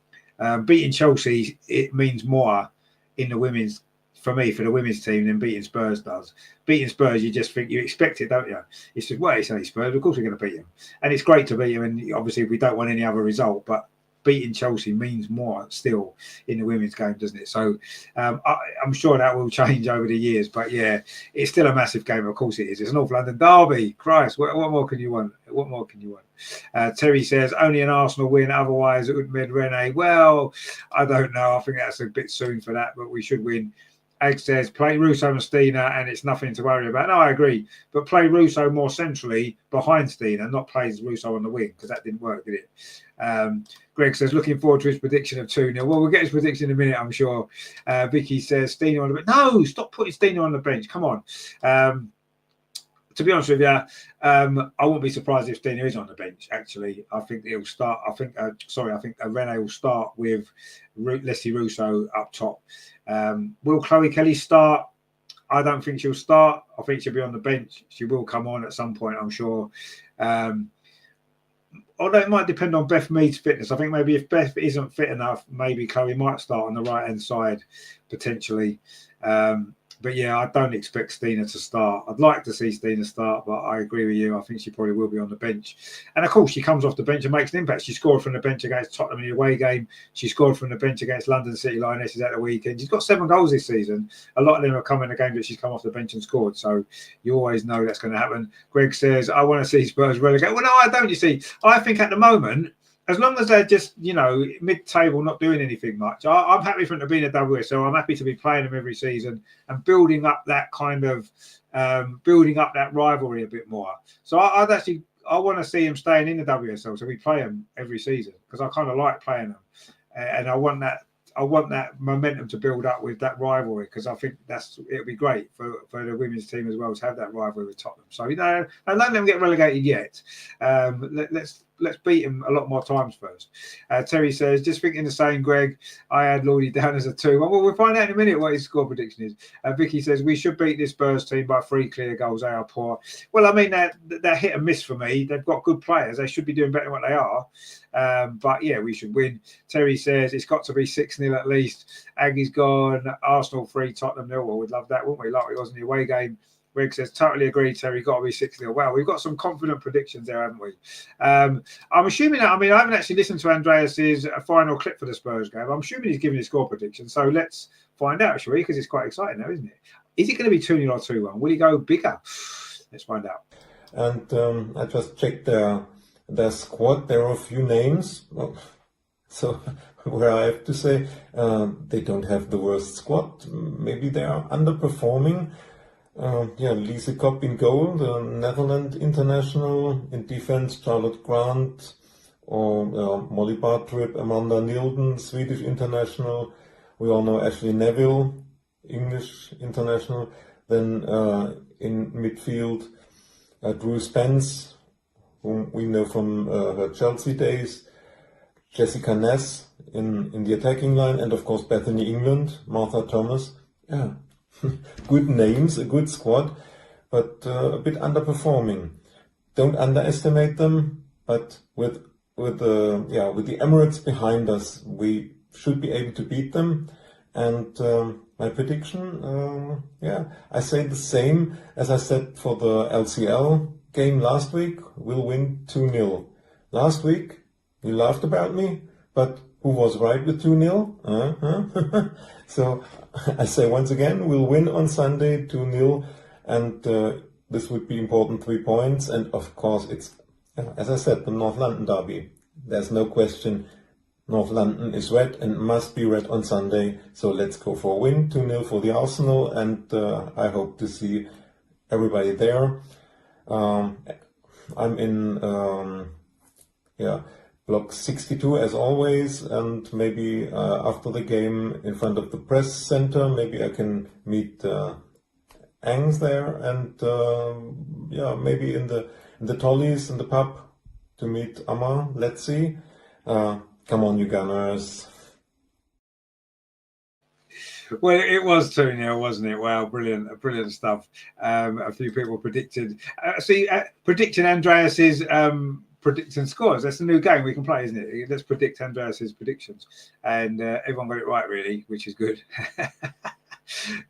Beating Chelsea, it means more in the women's, for me, for the women's team, than beating Spurs does. Beating Spurs, you just think, you expect it, don't you? It's just, well, it's only Spurs, of course we're going to beat them. And it's great to beat them, and obviously we don't want any other result, but beating Chelsea means more still in the women's game, doesn't it? So I'm sure that will change over the years, but yeah, it's still a massive game. Of course it is. It's a North London derby. Christ, what more can you want? What more can you want? Terry says only an Arsenal win, otherwise it would mid Rene. Well, I don't know. I think that's a bit soon for that, but we should win. Egg says play Russo and Stina and it's nothing to worry about. No, I agree, but play Russo more centrally behind Stina, not play Russo on the wing, because that didn't work, did it? Greg says looking forward to his prediction of 2-0. Well, we'll get his prediction in a minute, I'm sure. Vicky says Stina on the bench. No, stop putting Stina on the bench. Come on. To be honest with you, I wouldn't be surprised if Stina is on the bench. Actually, I think he'll start. I think Rene will start with Leslie Russo up top. Will Chloe Kelly start? I don't think she'll start. I think she'll be on the bench. She will come on at some point, I'm sure. Although it might depend on Beth Mead's fitness. I think maybe if Beth isn't fit enough, maybe Chloe might start on the right-hand side, potentially. But yeah, I don't expect Stina to start. I'd like to see Stina start, but I agree with you. I think she probably will be on the bench. And of course, she comes off the bench and makes an impact. She scored from the bench against Tottenham in the away game. She scored from the bench against London City Lionesses at the weekend. She's got 7 goals this season. A lot of them have come in the game that she's come off the bench and scored. So you always know that's going to happen. Greg says, I want to see Spurs relegate. Well, no, I don't, you see. I think at the moment, as long as they're just, you know, mid-table, not doing anything much, I'm happy for them to be in the WSL. I'm happy to be playing them every season and building up that kind of, building up that rivalry a bit more. So I want to see them staying in the WSL, so we play them every season, because I kind of like playing them, and I want that momentum to build up with that rivalry, because I think it'll be great for the women's team as well to have that rivalry with Tottenham. So, you know, don't let them get relegated yet. Let's beat them a lot more times first. Terry says, just thinking the same, Greg. I had Lordy down as a 2. Well, we'll find out in a minute what his score prediction is. Vicky says, we should beat this Spurs team by 3 clear goals. They are poor. Well, I mean, they're hit and miss for me. They've got good players. They should be doing better than what they are. But yeah, we should win. Terry says, it's got to be 6-0 at least. Aggie's gone. Arsenal 3, Tottenham 0. Well, we'd love that, wouldn't we? Like it was in the away game. Greg says, totally agree, Terry, got to be 6-0. Well, we've got some confident predictions there, haven't we? I'm assuming that, I mean, I haven't actually listened to Andreas's final clip for the Spurs game. I'm assuming he's giving his score prediction. So let's find out, shall we? Because it's quite exciting now, isn't it? Is it going to be 2-0 or 2-1? Will he go bigger? Let's find out. And I just checked their squad. There are a few names. So where I have to say they don't have the worst squad. Maybe they are underperforming. Lise Kopp in goal, the Netherlands international. In defense, Charlotte Grant or Molly Bartrip, Amanda Nilden, Swedish international. We all know Ashley Neville, English international. Then in midfield, Drew Spence, whom we know from her Chelsea days, Jessica Ness in the attacking line, and of course Bethany England, Martha Thomas. Yeah, good names, a good squad, but a bit underperforming. Don't underestimate them, but with the Emirates behind us, we should be able to beat them. And my prediction, I say the same as I said for the LCL game last week. We'll win 2-0. Last week, you laughed about me, but who was right with 2-0? So I say once again, we'll win on Sunday 2-0, and this would be important 3 points. And of course, it's, as I said, the North London derby. There's no question. North London is red and must be red on Sunday. So let's go for a win, 2-0 for the Arsenal, and I hope to see everybody there. I'm in block 62 as always, and maybe after the game in front of the press center, maybe I can meet Angs there, and maybe in the Tollies in the pub to meet Amma. Let's see. Come on, you Gunners. Well, it was 2-0, wasn't it? Wow, brilliant stuff. A few people predicted. Predicting Andreas's predicting scores. That's a new game we can play, isn't it? Let's predict Andreas's predictions, and everyone got it right, really, which is good.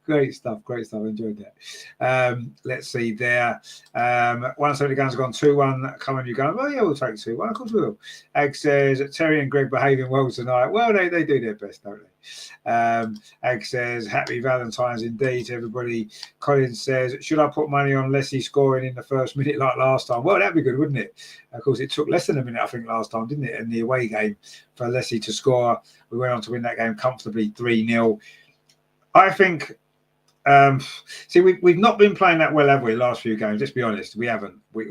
Great stuff. I enjoyed that. Let's see there. 170 guns have gone 2-1. Come on, you go. Oh yeah, we'll take 2-1. Of course we will. Ag says Terry and Greg behaving well tonight. Well, they do their best, don't they? Ag says happy Valentine's indeed to everybody. Colin says, should I put money on Leslie scoring in the first minute like last time? Well, that'd be good, wouldn't it? Of course, it took less than a minute, I think, last time, didn't it? In the away game for Leslie to score. We went on to win that game comfortably 3-0. I think, we've not been playing that well, have we, last few games? Let's be honest, we haven't. We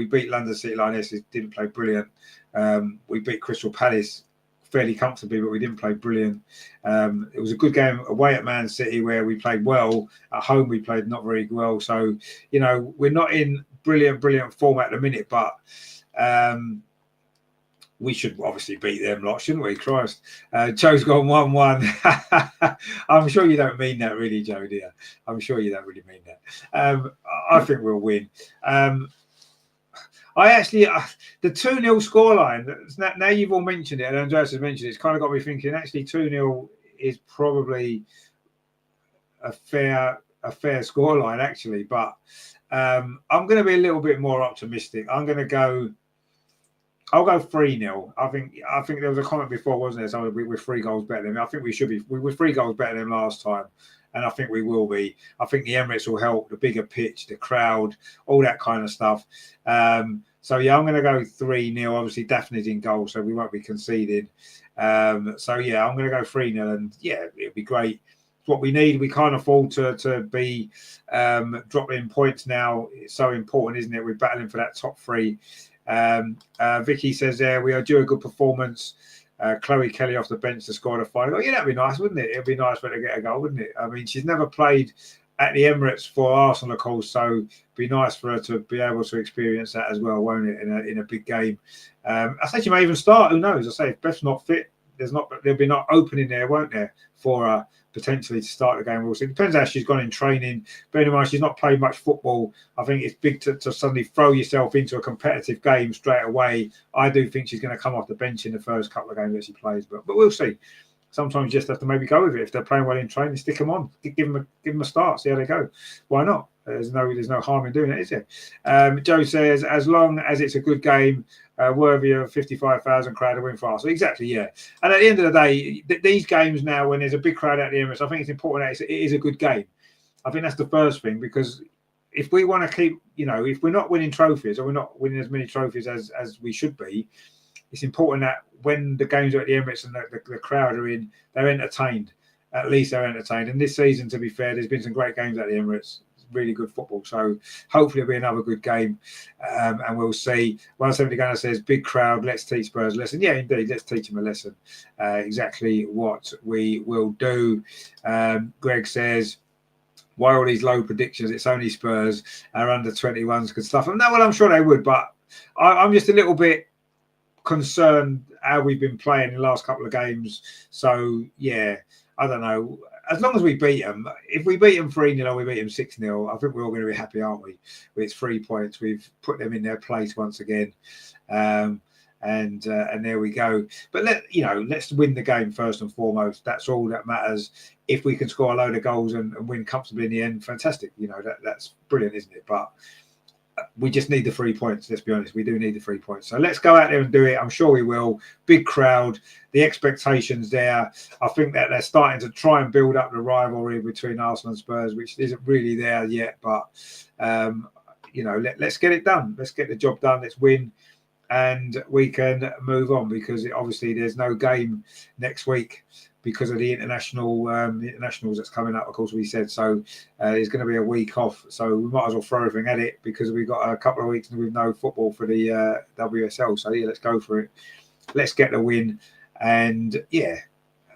beat London City Lionesses, didn't play brilliant. We beat Crystal Palace fairly comfortably, but we didn't play brilliant. It was a good game away at Man City where we played well. At home, we played not very well. So, we're not in brilliant form at the minute, but we should obviously beat them lot, shouldn't we? Christ. Joe's gone 1-1. I'm sure you don't mean that really, Joe, dear. I'm sure you don't really mean that. I think we'll win. I actually, the 2-0 scoreline, now you've all mentioned it, and Andreas has mentioned it, it's kind of got me thinking, actually 2-0 is probably a fair scoreline, actually. But I'm going to be a little bit more optimistic. I'll go 3-0. I think there was a comment before, wasn't there? So we're 3 goals better than them. I think we were 3 goals better than them last time, and I think we will be. I think the Emirates will help, the bigger pitch, the crowd, all that kind of stuff. I'm going to go 3-0. Obviously, Daphne's in goal, so we won't be conceding. I'm going to go 3-0, and it'll be great. It's what we need. We can't afford to be dropping points now. It's so important, isn't it? We're battling for that top 3. Vicky says we are due a good performance. Chloe Kelly off the bench to score the final. Yeah, that'd be nice, wouldn't it? It'd be nice for her to get a goal, wouldn't it? I mean, she's never played at the Emirates for Arsenal, of course, so it'd be nice for her to be able to experience that as well, won't it? In a big game. I say she may even start. Who knows? I say if Beth's not fit, there'll be not opening there, won't there, for her potentially to start the game. We'll see. It depends how she's gone in training. Bear in mind, she's not played much football. I think it's big to suddenly throw yourself into a competitive game straight away. I do think she's going to come off the bench in the first couple of games that she plays, but we'll see. Sometimes you just have to maybe go with it. If they're playing well in training, stick them on, give them a start, see how they go. Why not? There's no harm in doing it, is there? Joe says, as long as it's a good game, worthy of 55,000 crowd to win for Arsenal. Exactly, yeah. And at the end of the day, these games now, when there's a big crowd at the Emirates, I think it's important that it is a good game. I think that's the first thing, because if we want to keep, if we're not winning trophies, or we're not winning as many trophies as we should be, it's important that when the games are at the Emirates and the crowd are in, they're entertained. At least they're entertained. And this season, to be fair, there's been some great games at the Emirates. Really good football. So hopefully it'll be another good game. And we'll see. 170 Gunner says, big crowd, let's teach Spurs a lesson. Yeah, indeed, let's teach them a lesson. Exactly what we will do. Greg says, why all these low predictions? It's only Spurs. Our under 21s could stuff them. No, well, I'm sure they would, but I'm just a little bit concerned how we've been playing in the last couple of games. So yeah, I don't know. As long as we beat them, if we beat them 3-0 or we beat them 6-0, I think we're all going to be happy, aren't we? With 3 points, we've put them in their place once again, and there we go. But let's win the game first and foremost. That's all that matters. If we can score a load of goals and win comfortably in the end, fantastic. That's brilliant, isn't it? But we just need the 3 points. Let's be honest, we do need the 3 points. So let's go out there and do it. I'm sure we will. Big crowd, the expectations there. I think that they're starting to try and build up the rivalry between Arsenal and Spurs, which isn't really there yet. But let's get it done. Let's get the job done. Let's win, and we can move on, because obviously there's no game next week because of the internationals that's coming up, of course, we said. So there's going to be a week off. So we might as well throw everything at it, because we've got a couple of weeks with no football for the WSL. So yeah, let's go for it. Let's get the win. And yeah,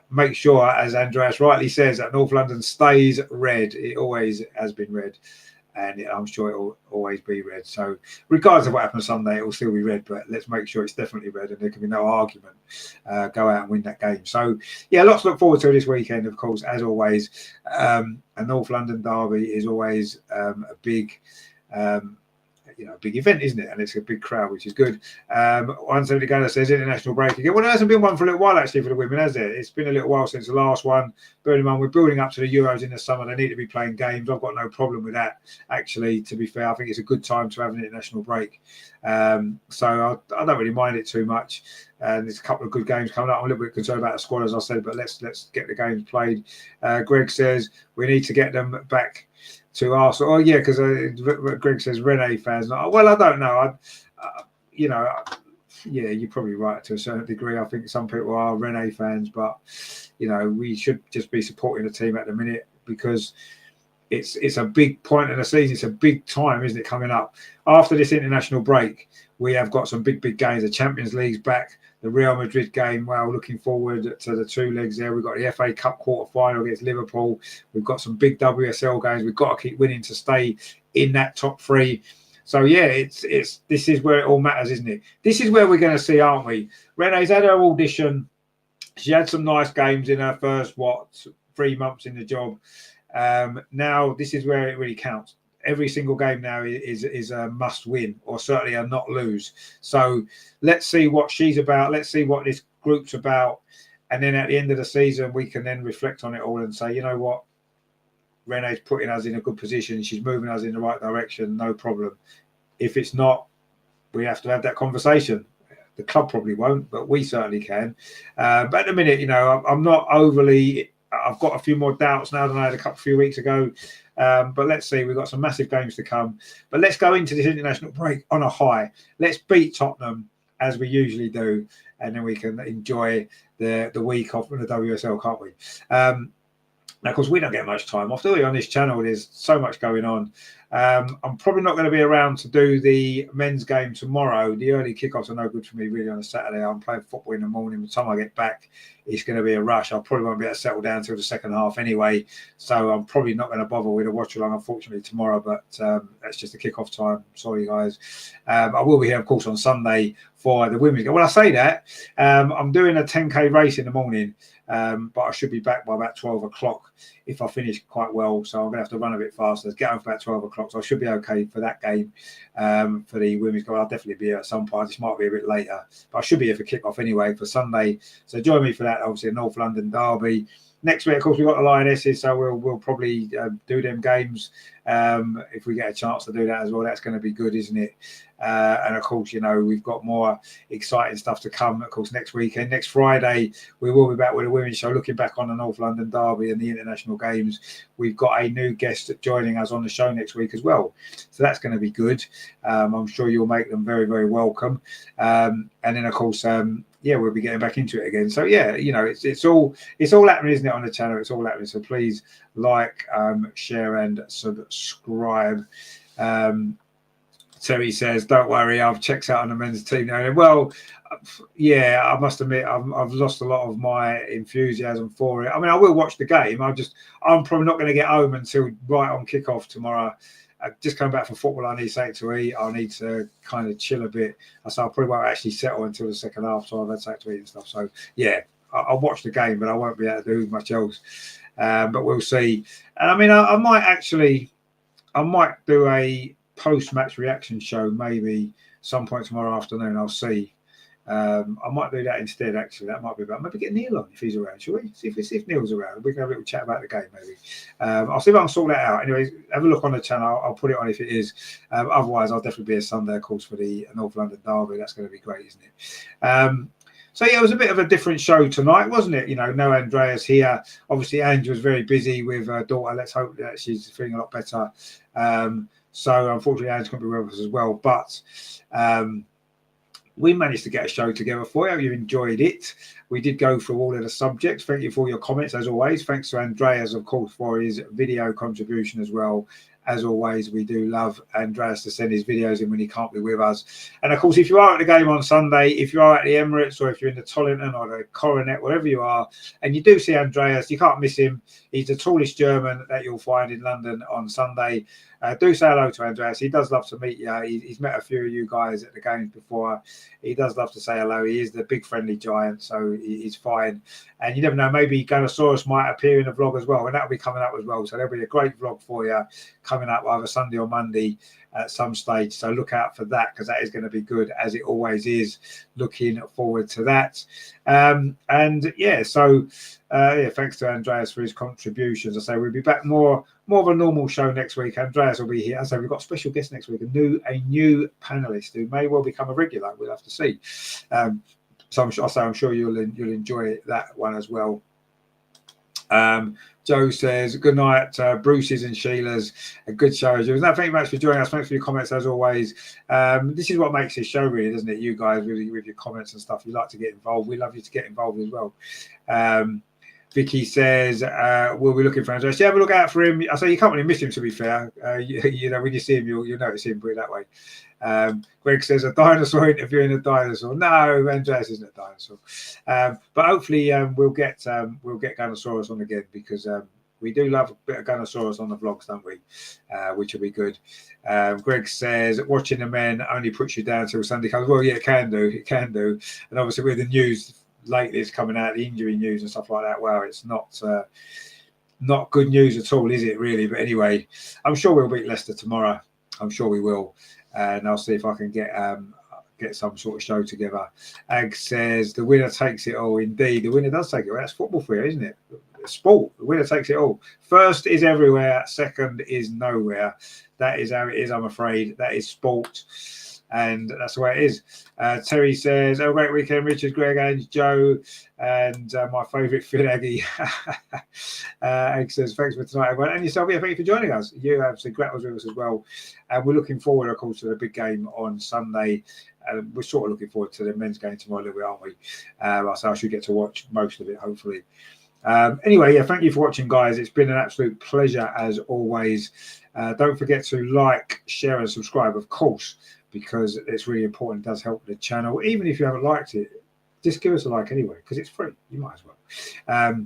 make sure, as Andreas rightly says, that North London stays red. It always has been red. And I'm sure it will always be red. So regardless of what happens Sunday, it will still be red. But let's make sure it's definitely red, and there can be no argument. Go out and win that game. So yeah, lots to look forward to this weekend, of course, as always. A North London derby is always a big event, isn't it? And it's a big crowd, which is good. 170 Gunner says international break again. Well, there hasn't been one for a little while, actually, for the women, has there? It's been a little while since the last one. Bearing in mind, we're building up to the Euros in the summer. They need to be playing games. I've got no problem with that, actually, to be fair. I think it's a good time to have an international break. So I don't really mind it too much. And there's a couple of good games coming up. I'm a little bit concerned about the squad, as I said, but let's get the games played. Greg says we need to get them back to Arsenal. Oh yeah, because Greg says Renee fans. Well, I don't know. Yeah, you're probably right to a certain degree. I think some people are Renee fans, but we should just be supporting the team at the minute, because it's a big point in the season. It's a big time, isn't it, coming up after this international break? We have got some big games. The Champions League's back. The Real Madrid game, well, looking forward to the 2 legs there. We've got the FA Cup quarter-final against Liverpool. We've got some big WSL games. We've got to keep winning to stay in that top 3. So, yeah, this is where it all matters, isn't it? This is where we're going to see, aren't we? Renee's had her audition. She had some nice games in her first, 3 months in the job. Now, this is where it really counts. Every single game now is a must win, or certainly a not lose. So let's see what she's about. Let's see what this group's about. And then at the end of the season, we can then reflect on it all and say, you know what? Renee's putting us in a good position. She's moving us in the right direction. No problem. If it's not, we have to have that conversation. The club probably won't, but we certainly can. But at the minute, I'm not overly... I've got a few more doubts now than I had a few weeks ago. But let's see. We've got some massive games to come. But let's go into this international break on a high. Let's beat Tottenham, as we usually do, and then we can enjoy the week off in the WSL, can't we? Now, of course, we don't get much time off, do we, on this channel? There's so much going on. I'm probably not going to be around to do the men's game tomorrow. The early kickoffs are no good for me, really, on a Saturday. I'm playing football in the morning. By the time I get back, it's going to be a rush. I probably won't be able to settle down until the second half anyway. So I'm probably not going to bother with a watch-along, unfortunately, tomorrow. But that's just the kickoff time. Sorry, guys. I will be here, of course, on Sunday for the women's game. Well, I say that. I'm doing a 10K race in the morning. But I should be back by about 12 o'clock if I finish quite well. So I'm going to have to run a bit faster. Get home for about 12 o'clock. So I should be okay for that game for the women's game. I'll definitely be here at some point. This might be a bit later. But I should be here for kickoff anyway for Sunday. So join me for that, obviously, a North London derby. Next week, of course, we've got the Lionesses. So we'll probably do them games if we get a chance to do that as well. That's going to be good, isn't it? And of course, we've got more exciting stuff to come. Of course, next weekend, next Friday, we will be back with a women's show, looking back on the North London derby and the international games. We've got a new guest joining us on the show next week as well, so that's going to be good. I'm sure you'll make them very, very welcome. And then, of course, we'll be getting back into it again. So it's all happening, isn't it, on the channel? It's all happening. So please like, share, and subscribe. Terry says, "Don't worry, I've checked out on the men's team now." Well, yeah, I must admit, I've lost a lot of my enthusiasm for it. I mean, I will watch the game. I'm probably not going to get home until right on kickoff tomorrow. just coming back from football, I need something to eat. I need to kind of chill a bit. So I probably won't actually settle until the second half. So I've had something to eat and stuff. So yeah, I'll watch the game, but I won't be able to do much else. But we'll see. And I mean, I might do a post-match reaction show maybe some point tomorrow afternoon. I'll see. I might do that instead. Actually, that might be about. Maybe get Neil on if he's around. Shall we? See if Neil's around. We can have a little chat about the game. Maybe. I'll see if I can sort that out. Anyway, have a look on the channel. I'll put it on if it is. Otherwise, I'll definitely be a Sunday, of course, for the North London derby. That's going to be great, isn't it? So yeah, it was a bit of a different show tonight, wasn't it? You know, no Andreas here. Obviously, Ange was very busy with her daughter. Let's hope that she's feeling a lot better. So unfortunately, Ange couldn't be with us as well. But we managed to get a show together for you. I hope you enjoyed it. We did go through all of the subjects. Thank you for all your comments, as always. Thanks to Andreas, of course, for his video contribution as well. As always, we do love Andreas to send his videos in when he can't be with us. And of course, if you are at the game on Sunday, if you are at the Emirates or if you're in the Tollington or the Coronet, wherever you are, and you do see Andreas, you can't miss him. He's the tallest German that you'll find in London on Sunday. Do say hello to Andreas. He does love to meet you. He's met a few of you guys at the games before. He does love to say hello. He is the big friendly giant, so he's fine. And you never know, maybe Gunnosaurus might appear in the vlog as well, and that'll be coming up as well. So there'll be a great vlog for you coming up either Sunday or Monday at some stage. So look out for that, because that is going to be good, as it always is. Looking forward to that. And yeah, so yeah, thanks to Andreas for his contributions. I say we'll be back more of a normal show next week. Andreas will be here. So we've got a special guest next week, a new panelist who may well become a regular. We'll have to see. So I'm sure you'll enjoy that one as well. Joe says, good night, Bruce's and Sheila's. A good show as usual. No, thank you very much for joining us. Thanks for your comments as always. This is what makes this show, really, doesn't it? You guys, really, with your comments and stuff, you like to get involved. We love you to get involved as well. Vicky says, we'll be looking for Andreas. Yeah, have a look out for him. I say you can't really miss him, to be fair. You know, when you see him, you'll notice him, put it that way. Greg says, a dinosaur interviewing a dinosaur. No, Andreas isn't a dinosaur. But hopefully we'll get Gunnosaurus on again, because we do love a bit of Gunnosaurus on the vlogs, don't we? Which will be good. Greg says, watching the men only puts you down till Sunday comes. Well, yeah, it can do. It can do. And obviously with the news lately is coming out, the injury news and stuff like that. Well, it's not good news at all, is it, really? But anyway, I'm sure we'll beat Leicester tomorrow. I'm sure we will. And I'll see if I can get some sort of show together. Ag says, the winner takes it all. Indeed, the winner does take it all. That's football for you, isn't it? Sport. The winner takes it all. First is everywhere. Second is nowhere. That is how it is, I'm afraid. That is sport. And that's the way it is. Terry says, have a great weekend, Richard, Greg, and Joe, and my favourite Phil Aggie. Egg says, thanks for tonight, everyone. And yourself, yeah, thank you for joining us. You have some Grattles with us as well. And we're looking forward, of course, to the big game on Sunday. We're sort of looking forward to the men's game tomorrow a little bit, aren't we? So I should get to watch most of it, hopefully. Anyway, yeah, thank you for watching, guys. It's been an absolute pleasure, as always. Don't forget to like, share, and subscribe, of course, because it's really important. It does help the channel. Even if you haven't liked it, just give us a like anyway, because it's free. You might as well.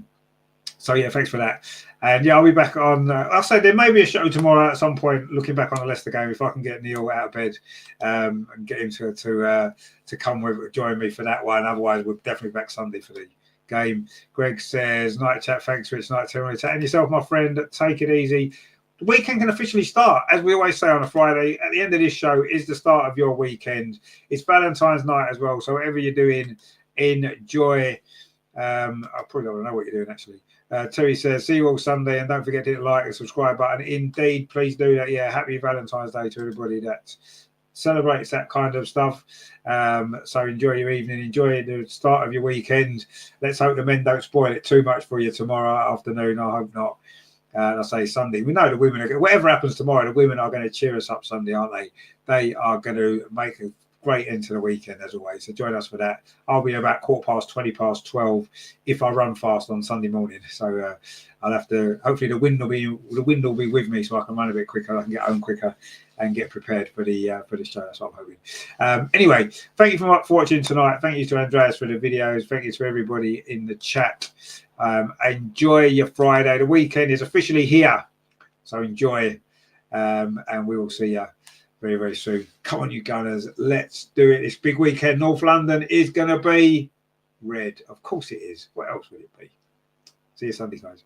So yeah, thanks for that. And yeah, I'll be back on. I'll say there may be a show tomorrow at some point, looking back on the Leicester game, if I can get Neil out of bed and get him to come join me for that one. Otherwise, we're definitely back Sunday for the game. Greg says, night chat. Thanks, Rich. Night chat. And yourself, my friend. Take it easy. The weekend can officially start, as we always say on a Friday. At the end of this show is the start of your weekend. It's Valentine's night as well, so whatever you're doing, enjoy. I probably don't know what you're doing, actually. Terry says, see you all Sunday, and don't forget to hit the like and subscribe button. Indeed, please do that. Yeah, happy Valentine's Day to everybody that celebrates that kind of stuff. So enjoy your evening, enjoy the start of your weekend. Let's hope the men don't spoil it too much for you tomorrow afternoon. I hope not. I say Sunday. We know the women are, whatever happens tomorrow, the women are going to cheer us up Sunday, aren't they? They are going to make a great end to the weekend, as always. So join us for that. I'll be about 12:15 if I run fast on Sunday morning. So I'll have to. Hopefully the wind will be with me, so I can run a bit quicker. I can get home quicker and get prepared for the show. That's what I'm hoping. Anyway, thank you for watching tonight. Thank you to Andreas for the videos. Thank you to everybody in the chat. Enjoy your Friday. The weekend is officially here, so enjoy. and we will see you very, very soon. Come on, you Gunners. Let's do it. This big weekend. North London is going to be red. Of course it is. What else would it be? See you Sunday, guys.